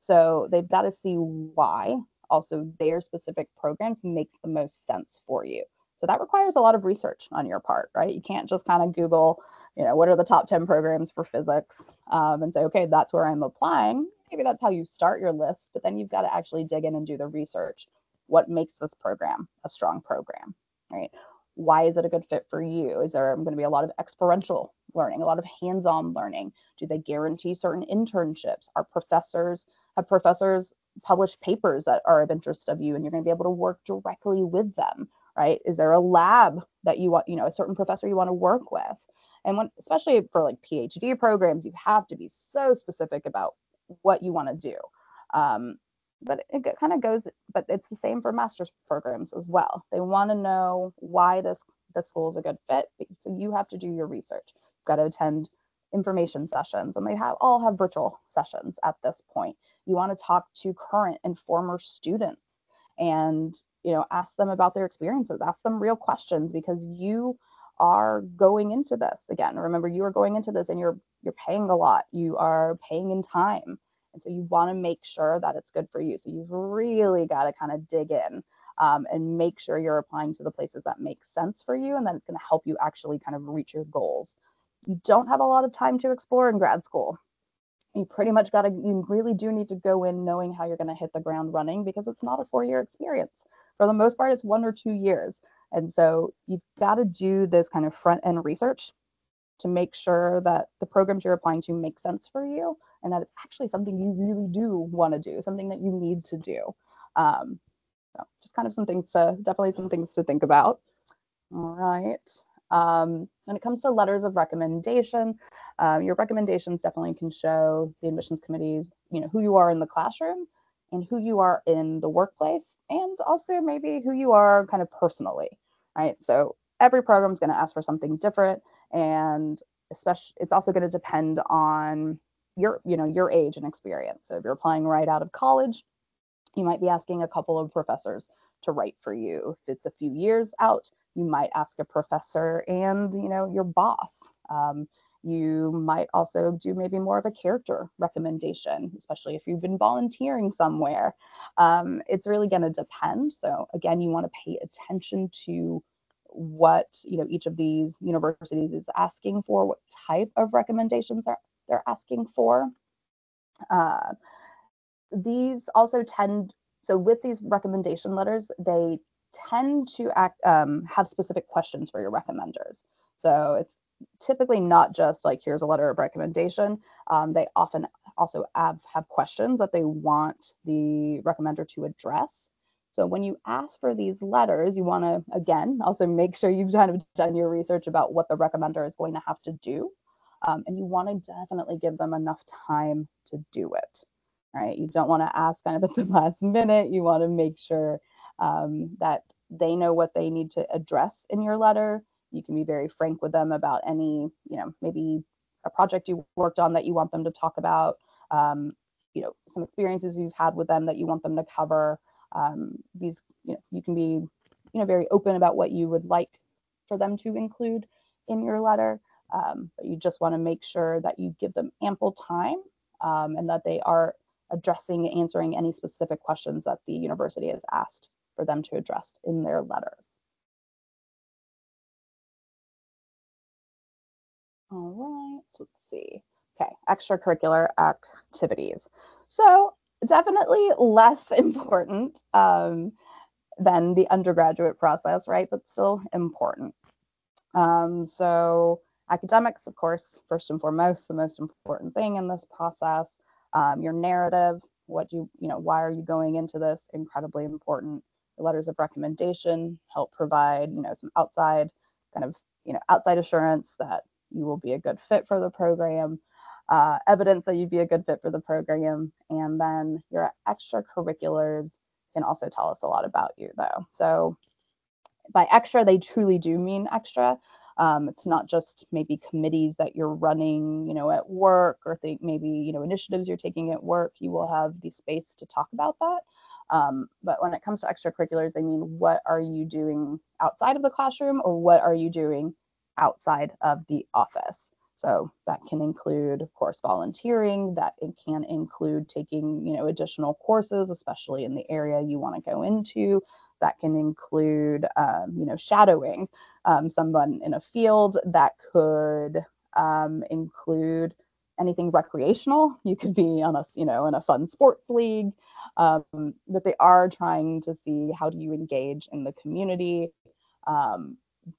So they've got to see why also their specific programs makes the most sense for you. So that requires a lot of research on your part, right? You can't just kind of Google, what are the top 10 programs for physics, and say, okay, that's where I'm applying. Maybe that's how you start your list, but then you've got to actually dig in and do the research. What makes this program a strong program, right? Why is it a good fit for you? Is there going to be a lot of experiential learning, a lot of hands-on learning? Do they guarantee certain internships? Have professors published papers that are of interest of you and you're going to be able to work directly with them, right? Is there a lab that you want, a certain professor you want to work with? And especially for like PhD programs, you have to be so specific about what you want to do. But it kind of goes, but it's the same for master's programs as well. They want to know why this school is a good fit. So you have to do your research. You've got to attend information sessions, and they all have virtual sessions at this point. You want to talk to current and former students and, ask them about their experiences, ask them real questions, because you are going into this. Again, remember, you are going into this and you're paying a lot. You are paying in time. And so you want to make sure that it's good for you. So you've really got to kind of dig in and make sure you're applying to the places that make sense for you and that it's going to help you actually kind of reach your goals. You don't have a lot of time to explore in grad school. You really do need to go in knowing how you're going to hit the ground running, because it's not a 4-year experience. For the most part, it's 1 or 2 years. And so you've got to do this kind of front end research to make sure that the programs you're applying to make sense for you and that it's actually something you really do want to do, something that you need to do. So just kind of definitely some things to think about. All right. When it comes to letters of recommendation, your recommendations definitely can show the admissions committees, who you are in the classroom and who you are in the workplace, and also maybe who you are kind of personally, right? So every program is going to ask for something different, and especially it's also going to depend on your age and experience. So if you're applying right out of college, you might be asking a couple of professors to write for you. If it's a few years out, you might ask a professor and your boss. You might also do maybe more of a character recommendation, especially if you've been volunteering somewhere. It's really going to depend. So again, you want to pay attention to what each of these universities is asking for, what type of recommendations they're asking for. These also with these recommendation letters, they tend to have specific questions for your recommenders. So it's typically not just like, here's a letter of recommendation. They often also have questions that they want the recommender to address. So when you ask for these letters, you want to, again, also make sure you've done your research about what the recommender is going to have to do. And you want to definitely give them enough time to do it. Right? You don't want to ask kind of at the last minute. You want to make sure that they know what they need to address in your letter. You can be very frank with them about any, maybe a project you worked on that you want them to talk about, some experiences you've had with them that you want them to cover. You can be, very open about what you would like for them to include in your letter. But you just want to make sure that you give them ample time and that they are answering any specific questions that the university has asked for them to address in their letters. All right, let's see. Okay, extracurricular activities. So definitely less important than the undergraduate process, right? But still important. So academics, of course, first and foremost, the most important thing in this process. Your narrative, why are you going into this? Incredibly important. The letters of recommendation help provide, some outside kind of, outside assurance that you will be a good fit for the program, evidence that you'd be a good fit for the program, and then your extracurriculars can also tell us a lot about you, though. So by extra, they truly do mean extra. It's not just maybe committees that you're running, at work, or think maybe, initiatives you're taking at work. You will have the space to talk about that. But when it comes to extracurriculars, they mean what are you doing outside of the classroom, or what are you doing outside of the office? So that can include, of course, volunteering. That it can include taking, additional courses, especially in the area you want to go into. That can include, shadowing someone in a field. That could include anything recreational. You could be on in a fun sports league. But they are trying to see how do you engage in the community,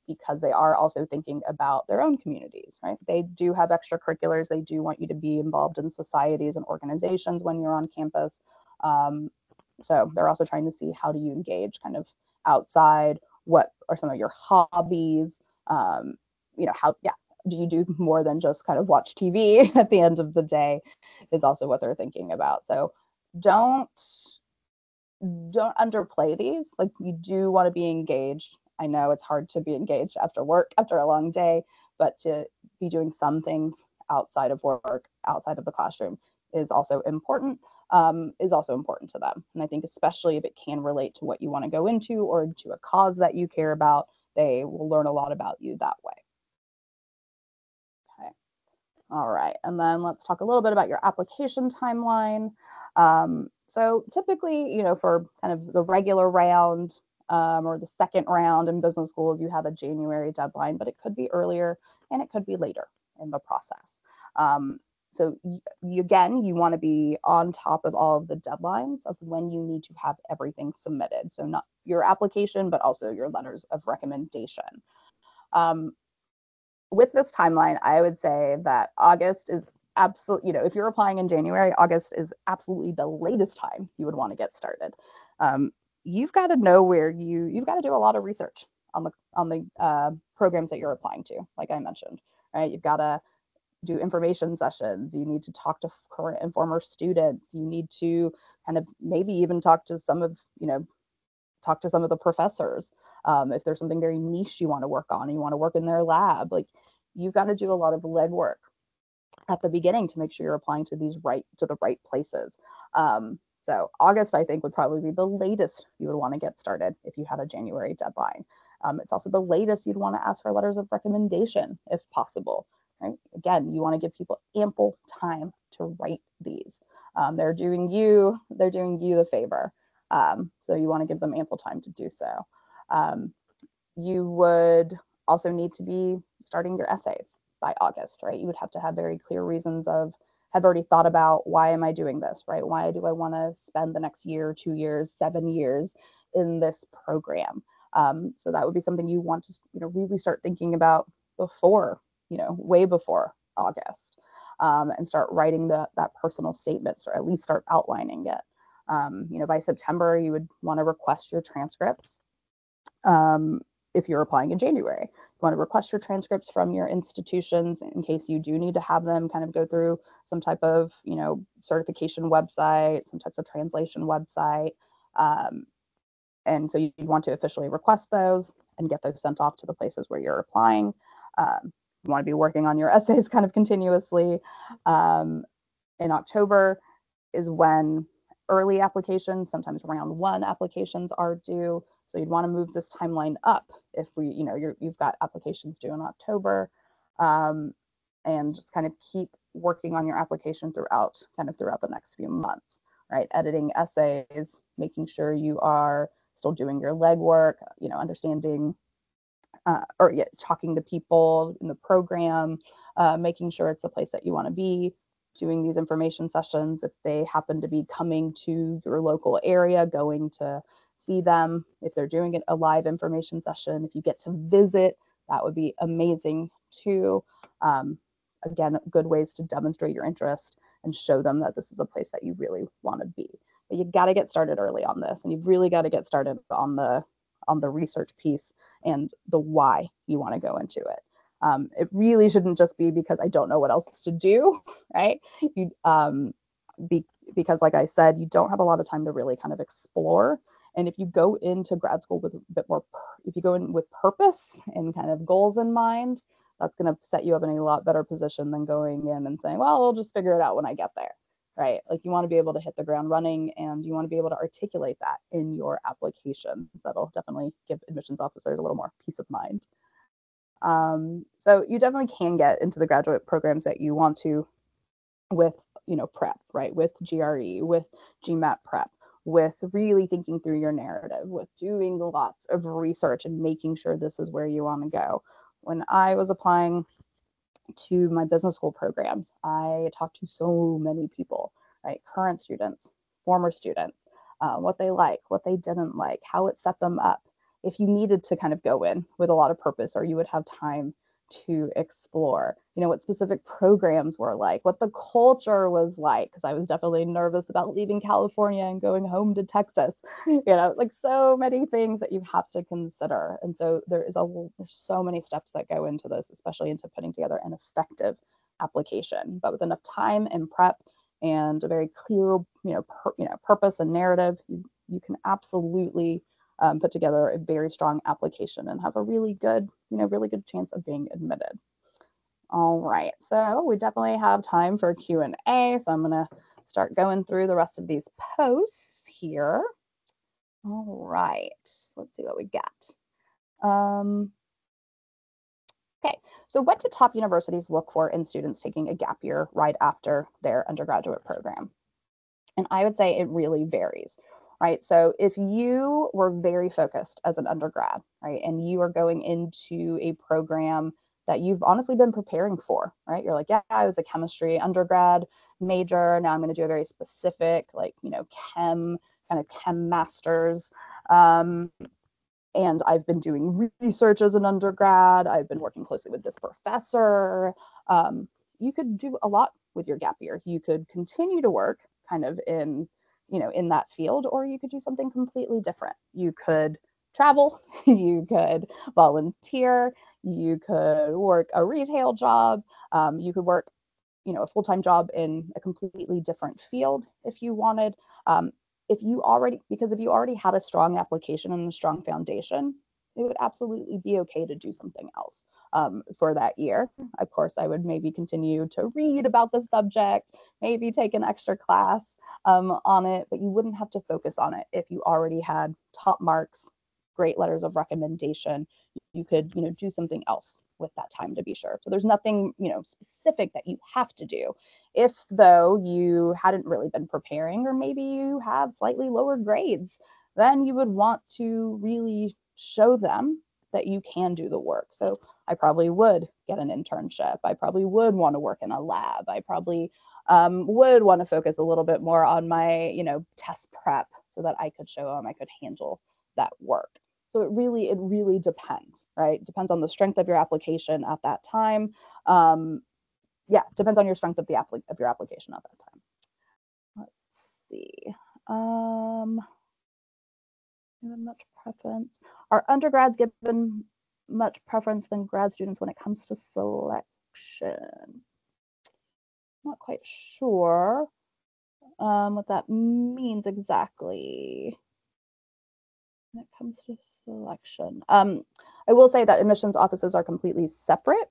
because they are also thinking about their own communities, right? They do have extracurriculars. They do want you to be involved in societies and organizations when you're on campus. So they're also trying to see how do you engage kind of outside, what are some of your hobbies, how, yeah, do you do more than just kind of watch TV at the end of the day is also what they're thinking about. So don't underplay these. Like, you do want to be engaged. I know it's hard to be engaged after work, after a long day, but to be doing some things outside of work, outside of the classroom is also important to them. And I think especially if it can relate to what you want to go into or to a cause that you care about, they will learn a lot about you that way. Okay. All right. And then let's talk a little bit about your application timeline. So typically, for kind of the regular round, or the second round in business schools, you have a January deadline, but it could be earlier and it could be later in the process. So again, you want to be on top of all of the deadlines of when you need to have everything submitted. So not your application, but also your letters of recommendation. With this timeline, I would say that August is absolutely, if you're applying in January, August is absolutely the latest time you would want to get started. You've got to know where you've got to do a lot of research on the programs that you're applying to, like I mentioned, right? You've got to do information sessions. You need to talk to current and former students. You need to kind of maybe even talk to some of the professors. If there's something very niche you want to work on, you want to work in their lab, like, you've got to do a lot of legwork at the beginning to make sure you're applying to the right places. So August, I think, would probably be the latest you would want to get started if you had a January deadline. It's also the latest you'd want to ask for letters of recommendation if possible. Right? Again, you want to give people ample time to write these. They're doing you the favor. So you want to give them ample time to do so. You would also need to be starting your essays by August, right? You would have to have very clear reasons have already thought about, why am I doing this, right? Why do I want to spend the next year, 2 years, 7 years in this program? So that would be something you want to, really start thinking about before, way before August, and start writing that personal statement, or at least start outlining it. By September, you would want to request your transcripts. If you're applying in January, you want to request your transcripts from your institutions in case you do need to have them kind of go through some type of, certification website, some types of translation website. And so you want to officially request those and get those sent off to the places where you're applying. You want to be working on your essays kind of continuously. In October is when early applications, sometimes round one applications, are due. So you'd want to move this timeline up if you've got applications due in October, and just kind of keep working on your application throughout the next few months, right? Editing essays, making sure you are still doing your legwork, understanding, talking to people in the program, making sure it's a place that you want to be, doing these information sessions. If they happen to be coming to your local area, going to see them. If they're doing a live information session, if you get to visit, that would be amazing too. Again, good ways to demonstrate your interest and show them that this is a place that you really want to be. But you got to get started early on this, and you've really got to get started on the research piece and the why you want to go into it. It really shouldn't just be because I don't know what else to do, right? You, because like I said, you don't have a lot of time to really kind of explore. And if you go into grad school with a bit more, if you go in with purpose and kind of goals in mind, that's going to set you up in a lot better position than going in and saying, well, I'll just figure it out when I get there, right? Like you want to be able to hit the ground running, and you want to be able to articulate that in your application. That'll definitely give admissions officers a little more peace of mind. So you definitely can get into the graduate programs that you want to with, prep, right? With GRE, with GMAT prep, with really thinking through your narrative, with doing lots of research and making sure this is where you want to go. When I was applying to my business school programs, I talked to so many people, right? Current students, former students, what they like, what they didn't like, how it set them up. If you needed to kind of go in with a lot of purpose, or you would have time to explore, what specific programs were like, what the culture was like, because I was definitely nervous about leaving California and going home to Texas, like so many things that you have to consider. And so there's so many steps that go into this, especially into putting together an effective application. But with enough time and prep and a very clear, purpose and narrative, you can absolutely put together a very strong application and have a really good chance of being admitted. All right, so we definitely have time for Q&A, so I'm going to start going through the rest of these posts here. All right, let's see what we got. Okay, so what do top universities look for in students taking a gap year right after their undergraduate program? And I would say it really varies, right? So if you were very focused as an undergrad, right, and you are going into a program that you've honestly been preparing for, right? You're like, yeah, I was a chemistry undergrad major. Now I'm going to do a very specific, chem masters. And I've been doing research as an undergrad. I've been working closely with this professor. You could do a lot with your gap year. You could continue to work kind of in that field, or you could do something completely different. You could travel, you could volunteer, you could work a retail job, you could work a full-time job in a completely different field if you wanted. If you already had a strong application and a strong foundation, it would absolutely be okay to do something else for that year. Of course, I would maybe continue to read about the subject, maybe take an extra class on it, but you wouldn't have to focus on it if you already had top marks, great letters of recommendation. You could, do something else with that time, to be sure. So there's nothing, specific that you have to do. If though you hadn't really been preparing, or maybe you have slightly lower grades, then you would want to really show them that you can do the work. So I probably would get an internship. I probably would want to work in a lab. I probably would want to focus a little bit more on my, test prep, so that I could show them I could handle that work. So it really depends, right? Depends on the strength of your application at that time. Depends on your strength of your application at that time. Let's see. Much preference. Are undergrads given much preference than grad students when it comes to selection? Not quite sure what that means exactly when it comes to selection. I will say that admissions offices are completely separate.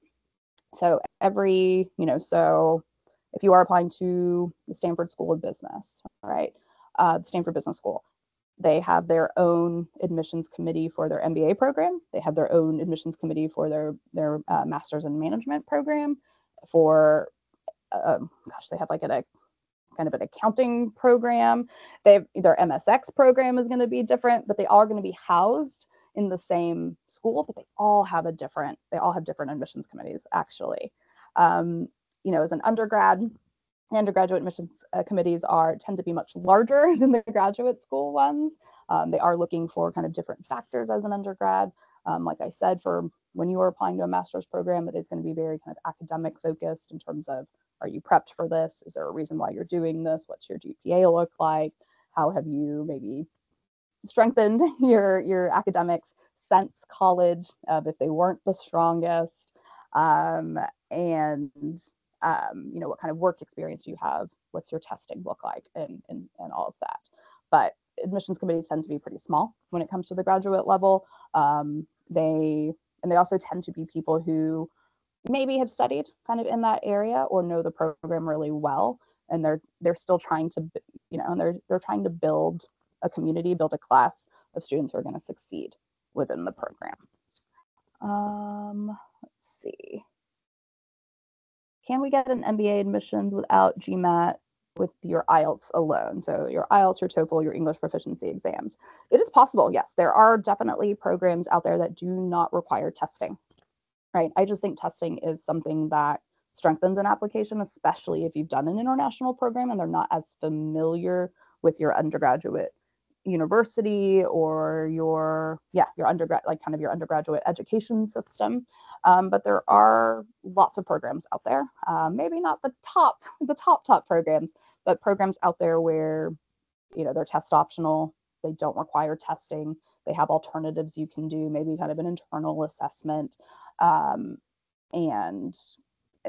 So so if you are applying to the Stanford School of Business, right, the Stanford Business School, they have their own admissions committee for their MBA program. They have their own admissions committee for their master's in management program. For they have like a kind of an accounting program. Their MSX program is going to be different, but they are going to be housed in the same school, but they all have different admissions committees, actually. As an undergrad, the undergraduate admissions committees tend to be much larger than the graduate school ones. They are looking for kind of different factors as an undergrad. Like I said, for when you are applying to a master's program, it is going to be very kind of academic focused in terms of, are you prepped for this? Is there a reason why you're doing this? What's your GPA look like? How have you maybe strengthened your academics since college, if they weren't the strongest? And what kind of work experience do you have? What's your testing look like, and all of that. But admissions committees tend to be pretty small when it comes to the graduate level. They also tend to be people who maybe have studied kind of in that area or know the program really well, and they're still trying to, and they're trying to build a community, build a class of students who are going to succeed within the program. Let's see. Can we get an MBA admissions without GMAT with your IELTS alone? So your IELTS, your TOEFL, your English proficiency exams. It is possible, yes. There are definitely programs out there that do not require testing, right? I just think testing is something that strengthens an application, especially if you've done an international program and they're not as familiar with your undergraduate university or your undergrad, like kind of your undergraduate education system. But there are lots of programs out there, maybe not the top programs, but programs out there where they're test optional, they don't require testing, they have alternatives you can do, maybe kind of an internal assessment, and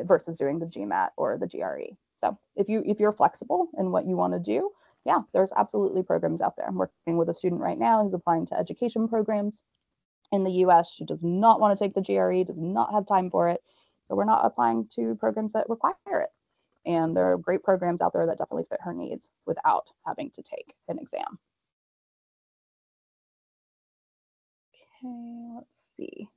versus doing the GMAT or the GRE. So if you're flexible in what you want to do, yeah, there's absolutely programs out there. I'm working with a student right now who's applying to education programs in the US. She does not want to take the GRE, does not have time for it. So we're not applying to programs that require it. And there are great programs out there that definitely fit her needs without having to take an exam. Okay, let's see.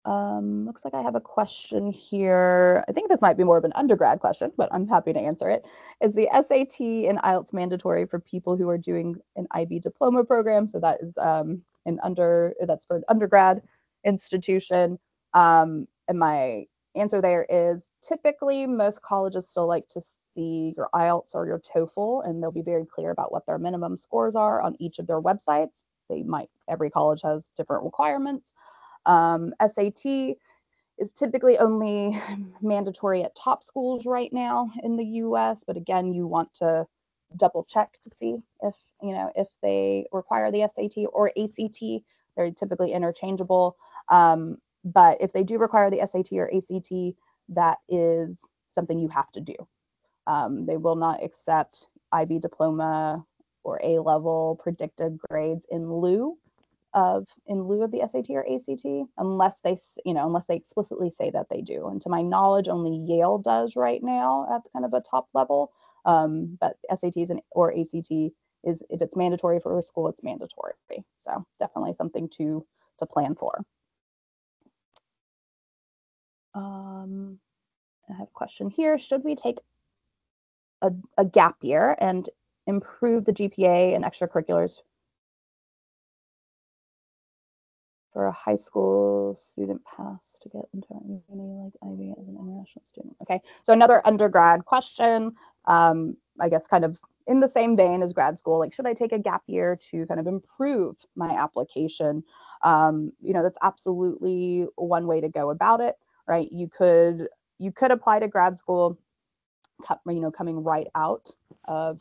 Looks like I have a question here. I think this might be more of an undergrad question, but I'm happy to answer it. Is the SAT and IELTS mandatory for people who are doing an IB diploma program? So that is that's for an undergrad institution. And my answer there is typically most colleges still like to see your IELTS or your TOEFL, and they'll be very clear about what their minimum scores are on each of their websites. Every college has different requirements. SAT is typically only mandatory at top schools right now in the US, but again, you want to double check to see if they require the SAT or ACT. They're typically interchangeable. But if they do require the SAT or ACT, that is something you have to do. They will not accept IB diploma or A-level predicted grades in lieu of the SAT or ACT, unless they explicitly say that they do. And to my knowledge, only Yale does right now at kind of a top level. But SATs or ACT is, if it's mandatory for a school, it's mandatory. So definitely something to plan for. I have a question here. Should we take a gap year and improve the GPA and extracurriculars for a high school student pass to get into uni like IB as an international student? Okay, so another undergrad question, I guess kind of in the same vein as grad school, like should I take a gap year to kind of improve my application? That's absolutely one way to go about it, right? You could apply to grad school, coming right out of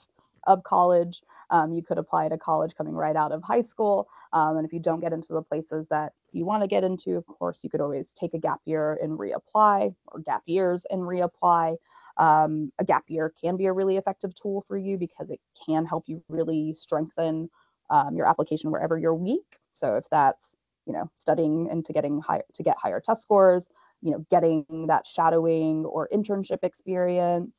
college. You could apply to college coming right out of high school. And if you don't get into the places that you want to get into, of course, you could always take a gap year and reapply, or gap years and reapply. A gap year can be a really effective tool for you because it can help you really strengthen your application wherever you're weak. So if that's, studying and to get higher test scores, getting that shadowing or internship experience,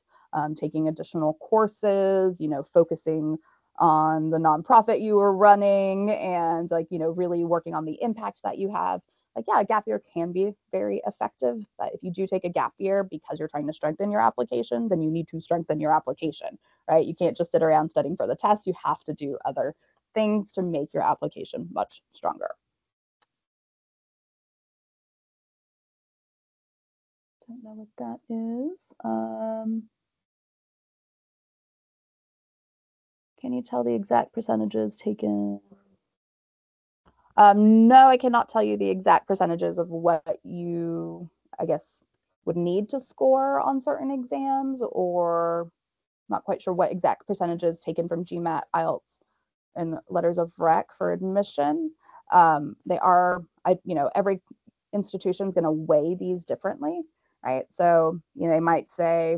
taking additional courses, focusing on the nonprofit you were running, and really working on the impact that you have. A gap year can be very effective, but if you do take a gap year because you're trying to strengthen your application, then you need to strengthen your application, right? You can't just sit around studying for the test. You have to do other things to make your application much stronger. Don't know what that is. Can you tell the exact percentages taken? No, I cannot tell you the exact percentages of what you, I guess, would need to score on certain exams, or I'm not quite sure what exact percentages taken from GMAT, IELTS, and letters of rec for admission. They are, every institution is going to weigh these differently, right? So, they might say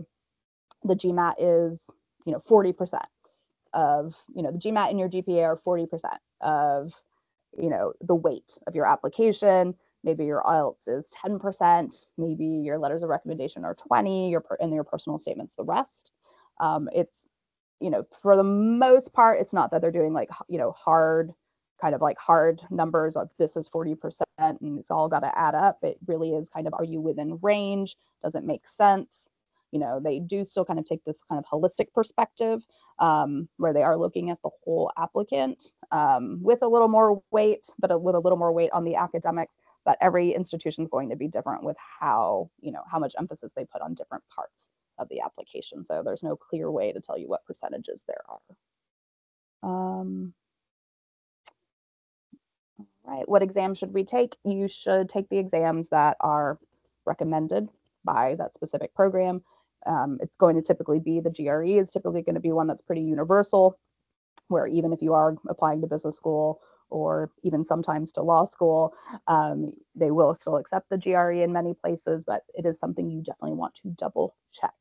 the GMAT is, 40% of, the GMAT and your GPA are 40% of, the weight of your application. Maybe your IELTS is 10%, maybe your letters of recommendation are 20, and your personal statements the rest. It's, for the most part, it's not that they're doing like, hard numbers of this is 40% and it's all got to add up. It really is kind of, are you within range? Does it make sense? They do still kind of take this kind of holistic perspective, where they are looking at the whole applicant, with a little more weight, but with a little more weight on the academics. But every institution is going to be different with how much emphasis they put on different parts of the application. So there's no clear way to tell you what percentages there are. Right, what exam should we take? You should take the exams that are recommended by that specific program. It's going to typically be the GRE is typically going to be one that's pretty universal, where even if you are applying to business school or even sometimes to law school, they will still accept the GRE in many places, but it is something you definitely want to double check,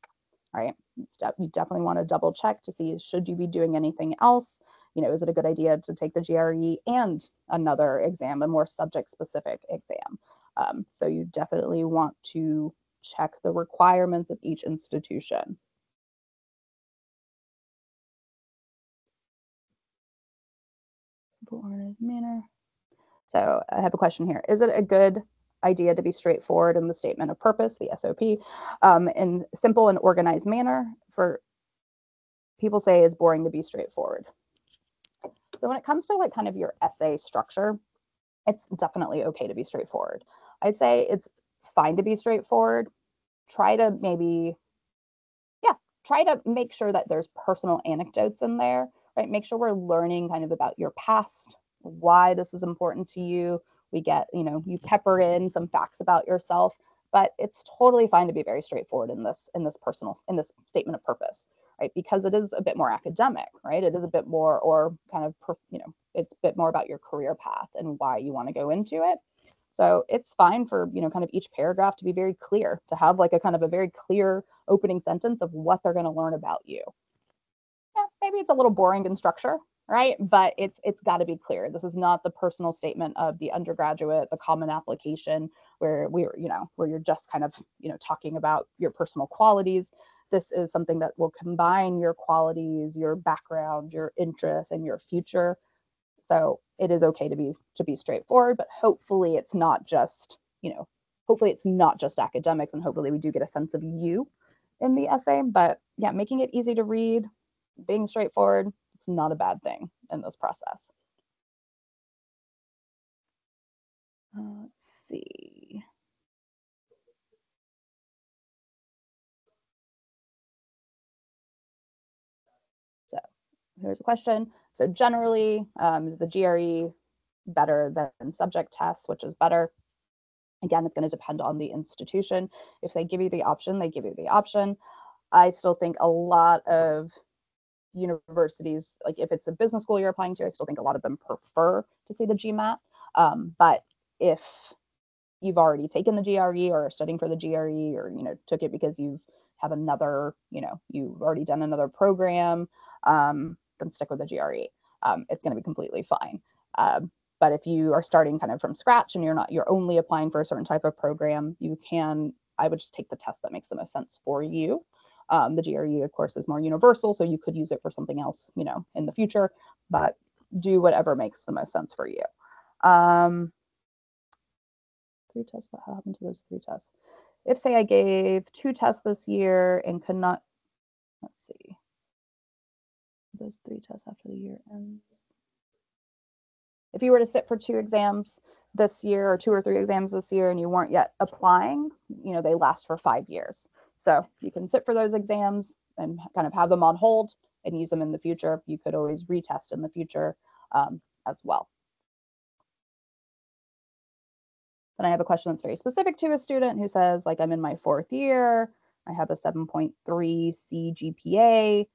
right? You definitely want to double check to see, should you be doing anything else? Is it a good idea to take the GRE and another exam, a more subject specific exam? So you definitely want to check the requirements of each institution. Simple, organized manner. So I have a question here. Is it a good idea to be straightforward in the statement of purpose, the SOP, in simple and organized manner? For people say it's boring to be straightforward. So when it comes to like kind of your essay structure, it's definitely okay to be straightforward. I'd say it's fine to be straightforward. Try to make sure that there's personal anecdotes in there, right? Make sure we're learning kind of about your past, why this is important to you. We get, you pepper in some facts about yourself, but it's totally fine to be very straightforward in this statement of purpose, right? Because it is a bit more academic, right? It is a bit more, or kind of, it's a bit more about your career path and why you want to go into it. So it's fine for, kind of each paragraph to be very clear, to have like a kind of a very clear opening sentence of what they're going to learn about you. Yeah, maybe it's a little boring in structure, right? But it's got to be clear. This is not the personal statement of the undergraduate, the common application where where you're just kind of, talking about your personal qualities. This is something that will combine your qualities, your background, your interests, and your future. So it is okay to be straightforward, but hopefully it's not just, academics, and hopefully we do get a sense of you in the essay. But yeah, making it easy to read, being straightforward, it's not a bad thing in this process. Let's see. So here's a question. So generally, is the GRE better than subject tests? Which is better? Again, it's going to depend on the institution. If they give you the option, they give you the option. I still think a lot of universities, like if it's a business school you're applying to, I still think a lot of them prefer to see the GMAT. But if you've already taken the GRE or are studying for the GRE, or took it because you have another, you've already done another program, then stick with the GRE. It's going to be completely fine. But if you are starting kind of from scratch and you're only applying for a certain type of program, I would just take the test that makes the most sense for you. The GRE, of course, is more universal, so you could use it for something else, in the future, but do whatever makes the most sense for you. 3 tests, what happened to those 3 tests? If, say, I gave 2 tests this year and could not, let's see, those 3 tests after the year ends. If you were to sit for 2 exams this year or 2 or 3 exams this year and you weren't yet applying, they last for 5 years. So you can sit for those exams and kind of have them on hold and use them in the future. You could always retest in the future as well. Then I have a question that's very specific to a student who says, like, I'm in my 4th year, I have a 7.3 CGPA.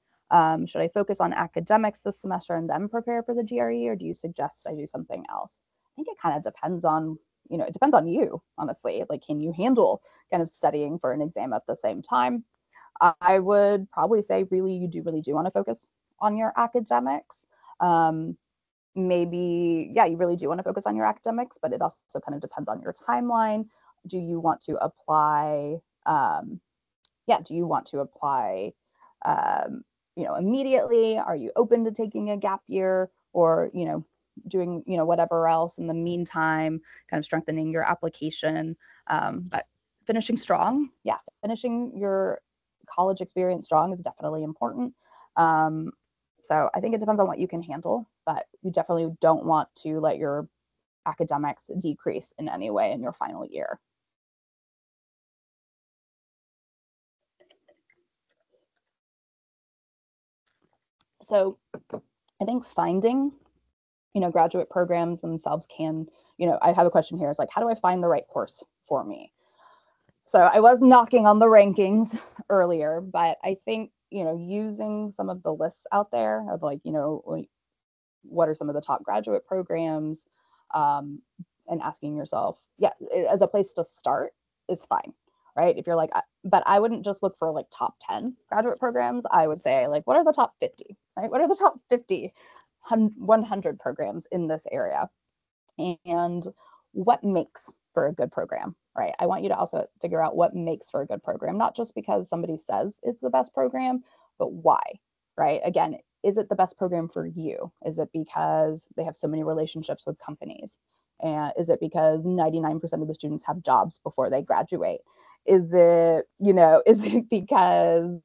Should I focus on academics this semester and then prepare for the GRE, or do you suggest I do something else? I think it kind of depends on, it depends on you, honestly. Like, can you handle kind of studying for an exam at the same time? I would probably say you really do want to focus on your academics. Maybe, yeah, you really do want to focus on your academics, but it also kind of depends on your timeline. Do you want to apply? Do you want to apply, immediately? Are you open to taking a gap year or, doing, whatever else in the meantime, kind of strengthening your application? But finishing strong, finishing your college experience strong is definitely important. So I think it depends on what you can handle, but you definitely don't want to let your academics decrease in any way in your final year. So I think finding, graduate programs themselves can, I have a question here. It's like, how do I find the right course for me? So I was knocking on the rankings earlier, but I think, using some of the lists out there of like, what are some of the top graduate programs, and asking yourself, as a place to start is fine, right? If you're like, but I wouldn't just look for like top 10 graduate programs. I would say like, what are the top 50, right? What are the top 50, 100 programs in this area? And what makes for a good program, right? I want you to also figure out what makes for a good program, not just because somebody says it's the best program, but why, right? Again, is it the best program for you? Is it because they have so many relationships with companies? And is it because 99% of the students have jobs before they graduate? Is it, is it because,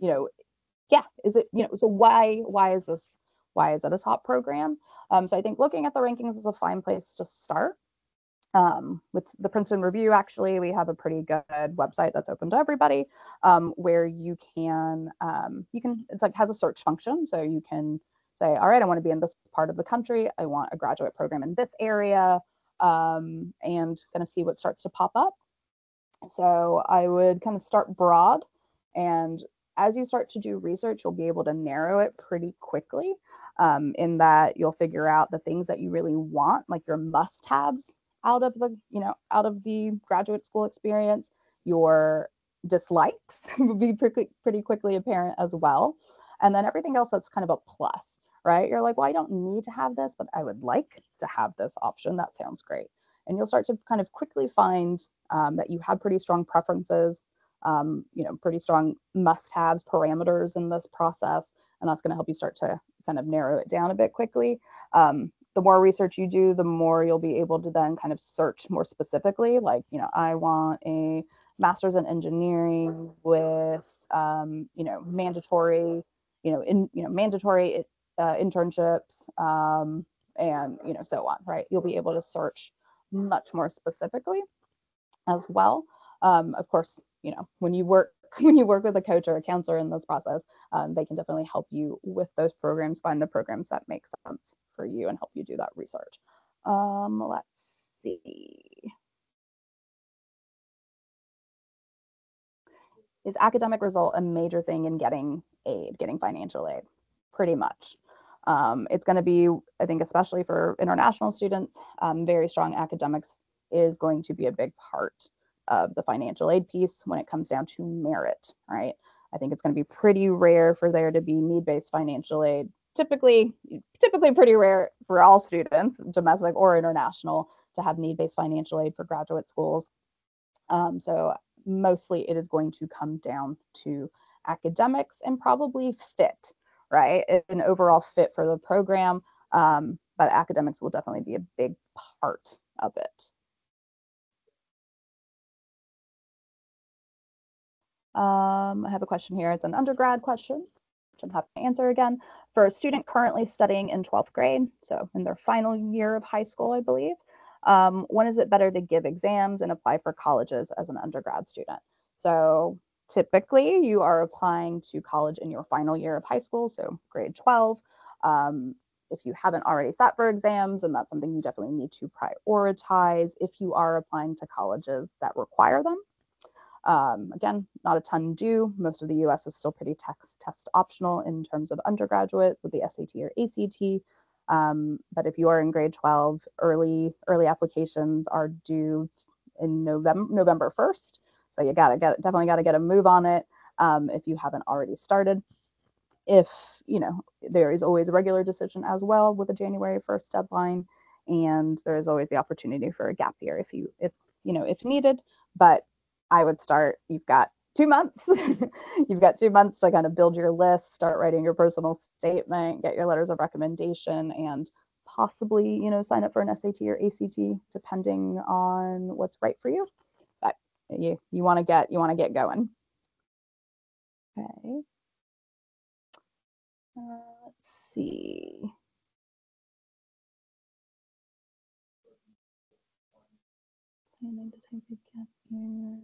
is it, so why is it a top program? So I think looking at the rankings is a fine place to start. With the Princeton Review, actually, we have a pretty good website that's open to everybody, where you can, it's like has a search function. So you can say, all right, I want to be in this part of the country. I want a graduate program in this area, and kind of see what starts to pop up. So I would kind of start broad, and as you start to do research, you'll be able to narrow it pretty quickly, in that you'll figure out the things that you really want, like your must-haves out of the graduate school experience. Your dislikes will be pretty quickly apparent as well. And then everything else that's kind of a plus, right? You're like, well, I don't need to have this, but I would like to have this option. That sounds great. And you'll start to kind of quickly find that you have pretty strong preferences, pretty strong must-haves, parameters in this process. And that's going to help you start to kind of narrow it down a bit quickly. The more research you do, the more you'll be able to then kind of search more specifically, like, I want a master's in engineering with, mandatory, mandatory internships, and, so on, right? You'll be able to search much more specifically as well. Of course, when you work with a coach or a counselor in this process, they can definitely help you with those programs, find the programs that make sense for you and help you do that research. Let's see. Is academic result a major thing in getting financial aid? Pretty much. It's going to be, I think, especially for international students, very strong academics is going to be a big part of the financial aid piece when it comes down to merit, right? I think it's going to be pretty rare for there to be need-based financial aid. Typically pretty rare for all students, domestic or international, to have need-based financial aid for graduate schools. So mostly it is going to come down to academics and probably fit, right? An overall fit for the program, but academics will definitely be a big part of it. I have a question here. It's an undergrad question, which I'm happy to answer again. For a student currently studying in 12th grade, so in their final year of high school, I believe, When is it better to give exams and apply for colleges as an undergrad student? So typically you are applying to college in your final year of high school, so grade 12. Um, if you haven't already sat for exams, then that's something you definitely need to prioritize if you are applying to colleges that require them. Again, not a ton due. Most of the US is still pretty test optional in terms of undergraduate with the SAT or ACT. But if you are in grade 12, early applications are due in November 1st. So you definitely got to get a move on it if you haven't already started. If there is always a regular decision as well with a January 1st deadline, and there is always the opportunity for a gap year if needed. But I would start. You've got 2 months. You've got 2 months to kind of build your list, start writing your personal statement, get your letters of recommendation, and possibly sign up for an SAT or ACT depending on what's right for you. But you want to get going. Okay. Let's see. Planning to take a gap year.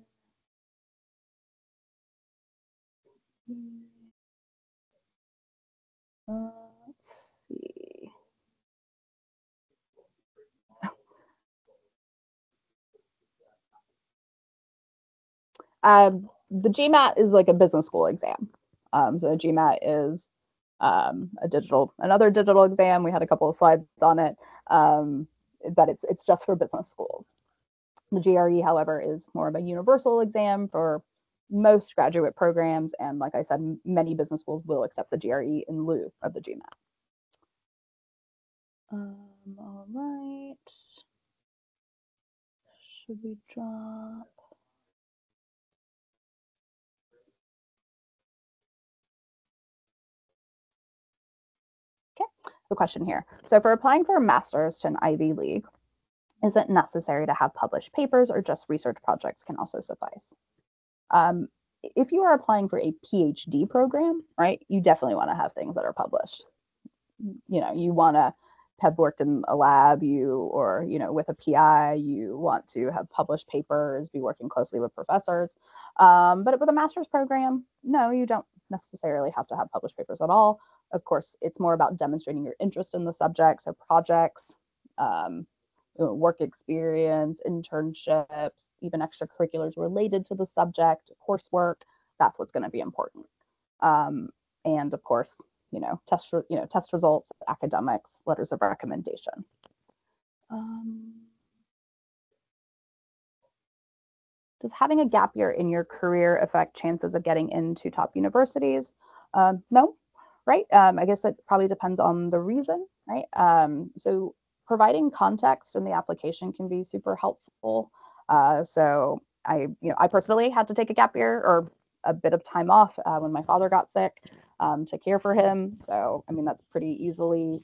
Let's see. The GMAT is like a business school exam. So the GMAT is another digital exam. We had a couple of slides on it, but it's just for business schools. The GRE, however, is more of a universal exam for most graduate programs, and like I said, many business schools will accept the GRE in lieu of the GMAT. All right. Should we drop? Okay, the question here. So for applying for a master's to an Ivy League, is it necessary to have published papers, or just research projects can also suffice? If you are applying for a PhD program, right, you definitely want to have things that are published. You want to have worked in a lab, or with a PI, you want to have published papers, be working closely with professors. But with a master's program, no, you don't necessarily have to have published papers at all. Of course, it's more about demonstrating your interest in the subject, so projects, work experience, internships, even extracurriculars related to the subject, coursework. That's what's going to be important. And of course, test results, academics, letters of recommendation. Does having a gap year in your career affect chances of getting into top universities? No, right? I guess it probably depends on the reason, right? So providing context in the application can be super helpful. So I personally had to take a gap year or a bit of time off when my father got sick to care for him. So, I mean, that's pretty easily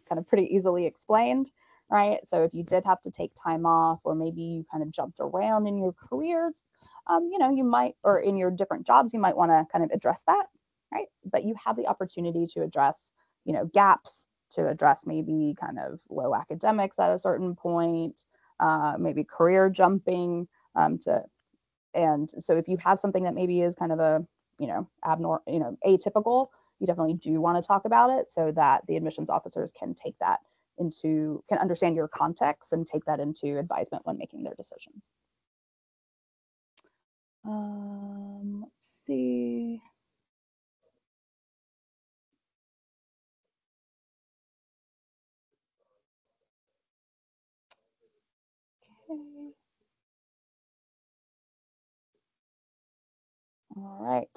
explained, right? So if you did have to take time off, or maybe you kind of jumped around in your careers, you might, or in your different jobs, you might want to kind of address that, right? But you have the opportunity to address, gaps, to address maybe kind of low academics at a certain point, maybe career jumping, and so if you have something that maybe is kind of a, abnormal, atypical, you definitely do want to talk about it so that the admissions officers can understand your context and take that into advisement when making their decisions. Let's see. Okay. All right.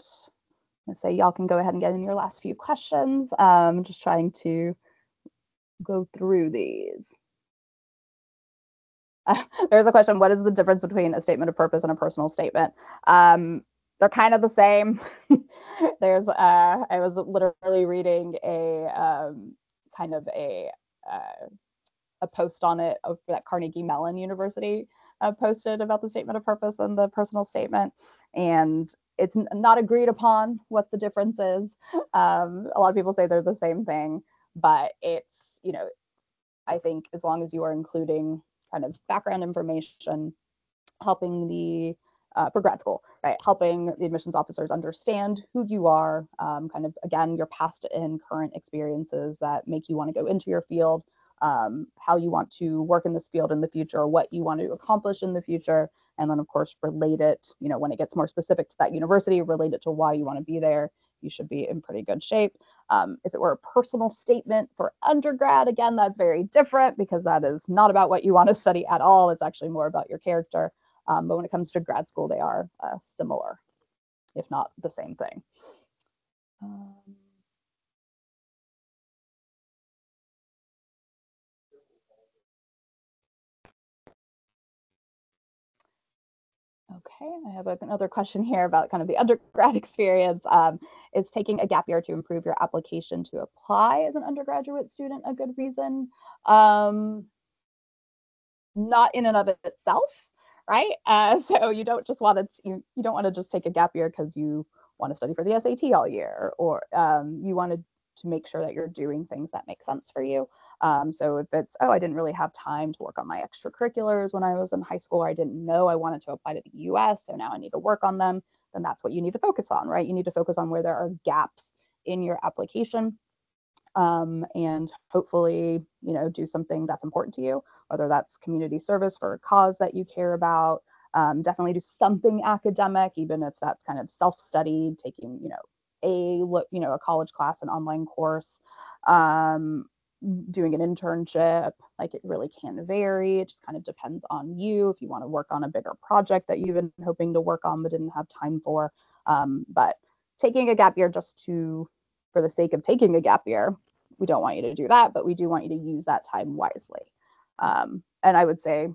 I'm gonna say y'all can go ahead and get in your last few questions. Just trying to go through these. There's a question: what is the difference between a statement of purpose and a personal statement? They're kind of the same. I was literally reading a kind of a post on it that Carnegie Mellon University posted about the statement of purpose and the personal statement, and it's not agreed upon what the difference is. A lot of people say they're the same thing, but it's, I think as long as you are including kind of background information, helping the for grad school, right? Helping the admissions officers understand who you are, kind of, again, your past and current experiences that make you want to go into your field, how you want to work in this field in the future, what you want to accomplish in the future, and then, of course, relate it, when it gets more specific to that university, relate it to why you want to be there. You should be in pretty good shape. If it were a personal statement for undergrad, again, that's very different because that is not about what you want to study at all. It's actually more about your character. But when it comes to grad school, they are similar, if not the same thing. Okay, I have another question here about kind of the undergrad experience. Is taking a gap year to improve your application to apply as an undergraduate student a good reason? Not in and of itself, right? So you don't just want to you don't want to just take a gap year because you want to study for the SAT all year, or you want to make sure that you're doing things that make sense for you. So if it's, I didn't really have time to work on my extracurriculars when I was in high school, or I didn't know I wanted to apply to the US, so now I need to work on them, then that's what you need to focus on, right? You need to focus on where there are gaps in your application, and hopefully, do something that's important to you, whether that's community service for a cause that you care about. Definitely do something academic, even if that's kind of self-study, taking, a college class, an online course, doing an internship. Like, it really can vary. It just kind of depends on you. If you want to work on a bigger project that you've been hoping to work on but didn't have time for. But taking a gap year for the sake of taking a gap year, we don't want you to do that, but we do want you to use that time wisely. And I would say,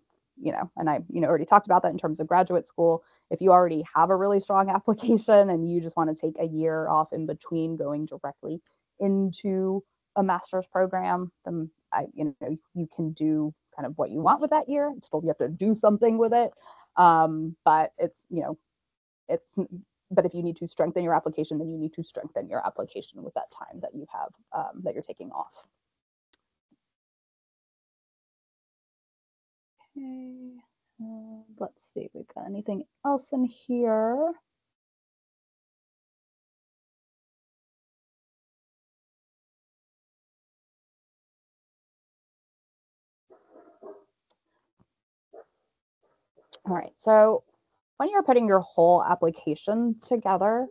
and I, already talked about that in terms of graduate school. If you already have a really strong application and you just want to take a year off in between going directly into a master's program, then you can do kind of what you want with that year. Still, you have to do something with it. But but if you need to strengthen your application, then you need to strengthen your application with that time that you have, that you're taking off. Okay, let's see if we've got anything else in here. All right, so when you're putting your whole application together,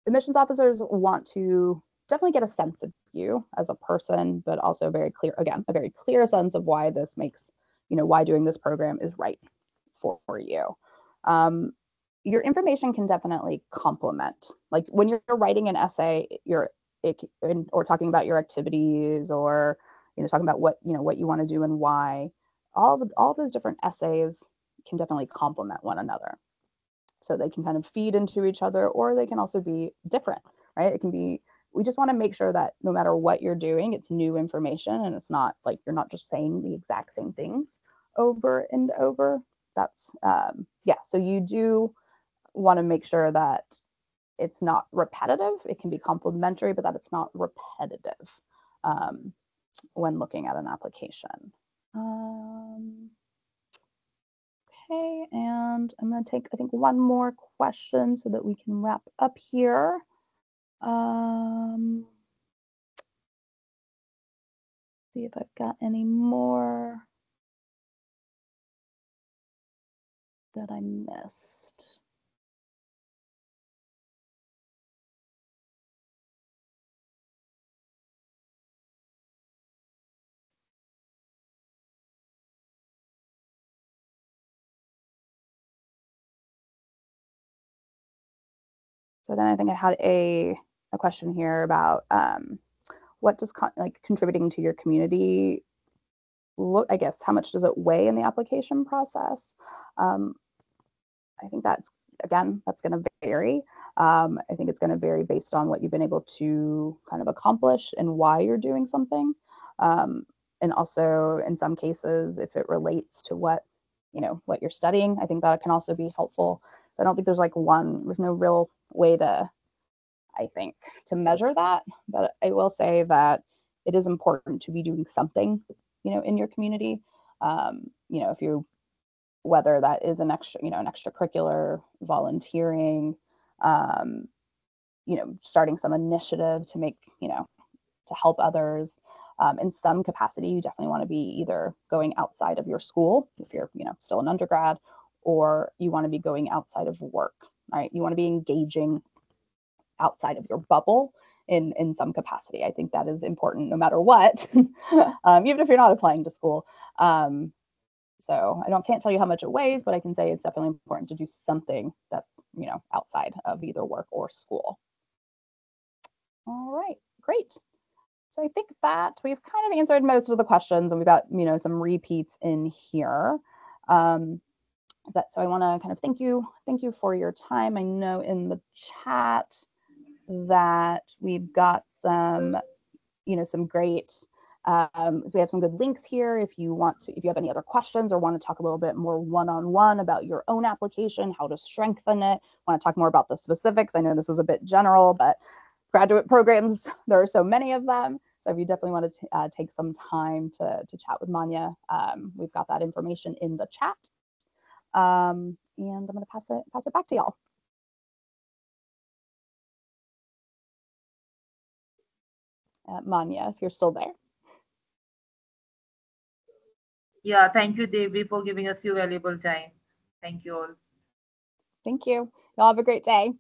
admissions officers want to definitely get a sense of you as a person, but also a very clear sense of why this makes, why doing this program is right for you. Your information can definitely complement. Like, when you're writing an essay, or talking about your activities, or talking about what you want to do and why. All those different essays can definitely complement one another. So they can kind of feed into each other, or they can also be different, right? We just want to make sure that no matter what you're doing, it's new information, and it's not like you're not just saying the exact same things over and over. That's, so you do want to make sure that it's not repetitive. It can be complementary, but that it's not repetitive when looking at an application. Okay, and I'm going to take, I think, one more question so that we can wrap up here. See if I've got any more that I missed. So then I think I had a question here about what does contributing to your community look, I guess, how much does it weigh in the application process? I think that's going to vary. I think it's going to vary based on what you've been able to kind of accomplish and why you're doing something. And also, in some cases, if it relates to what you're studying, I think that can also be helpful. So I don't think there's there's no real way to measure that, but I will say that it is important to be doing something, in your community. If you, whether that is an extracurricular, volunteering, um, starting some initiative to make, to help others. In some capacity, you definitely want to be either going outside of your school if you're, still an undergrad, or you want to be going outside of work, right? You want to be engaging outside of your bubble in some capacity. I think that is important no matter what, even if you're not applying to school. So can't tell you how much it weighs, but I can say it's definitely important to do something that's, outside of either work or school. All right, great. So I think that we've kind of answered most of the questions, and we've got, some repeats in here. But so I want to kind of thank you for your time. I know in the chat that we've got some, some great, we have some good links here. If you have any other questions or want to talk a little bit more one-on-one about your own application, how to strengthen it, want to talk more about the specifics. I know this is a bit general, but graduate programs, there are so many of them. So if you definitely want to take some time to chat with Manya, we've got that information in the chat. And I'm going to pass it back to y'all. Manya, if you're still there. Yeah, thank you, Devery, for giving us your valuable time. Thank you all. Thank you. Y'all have a great day.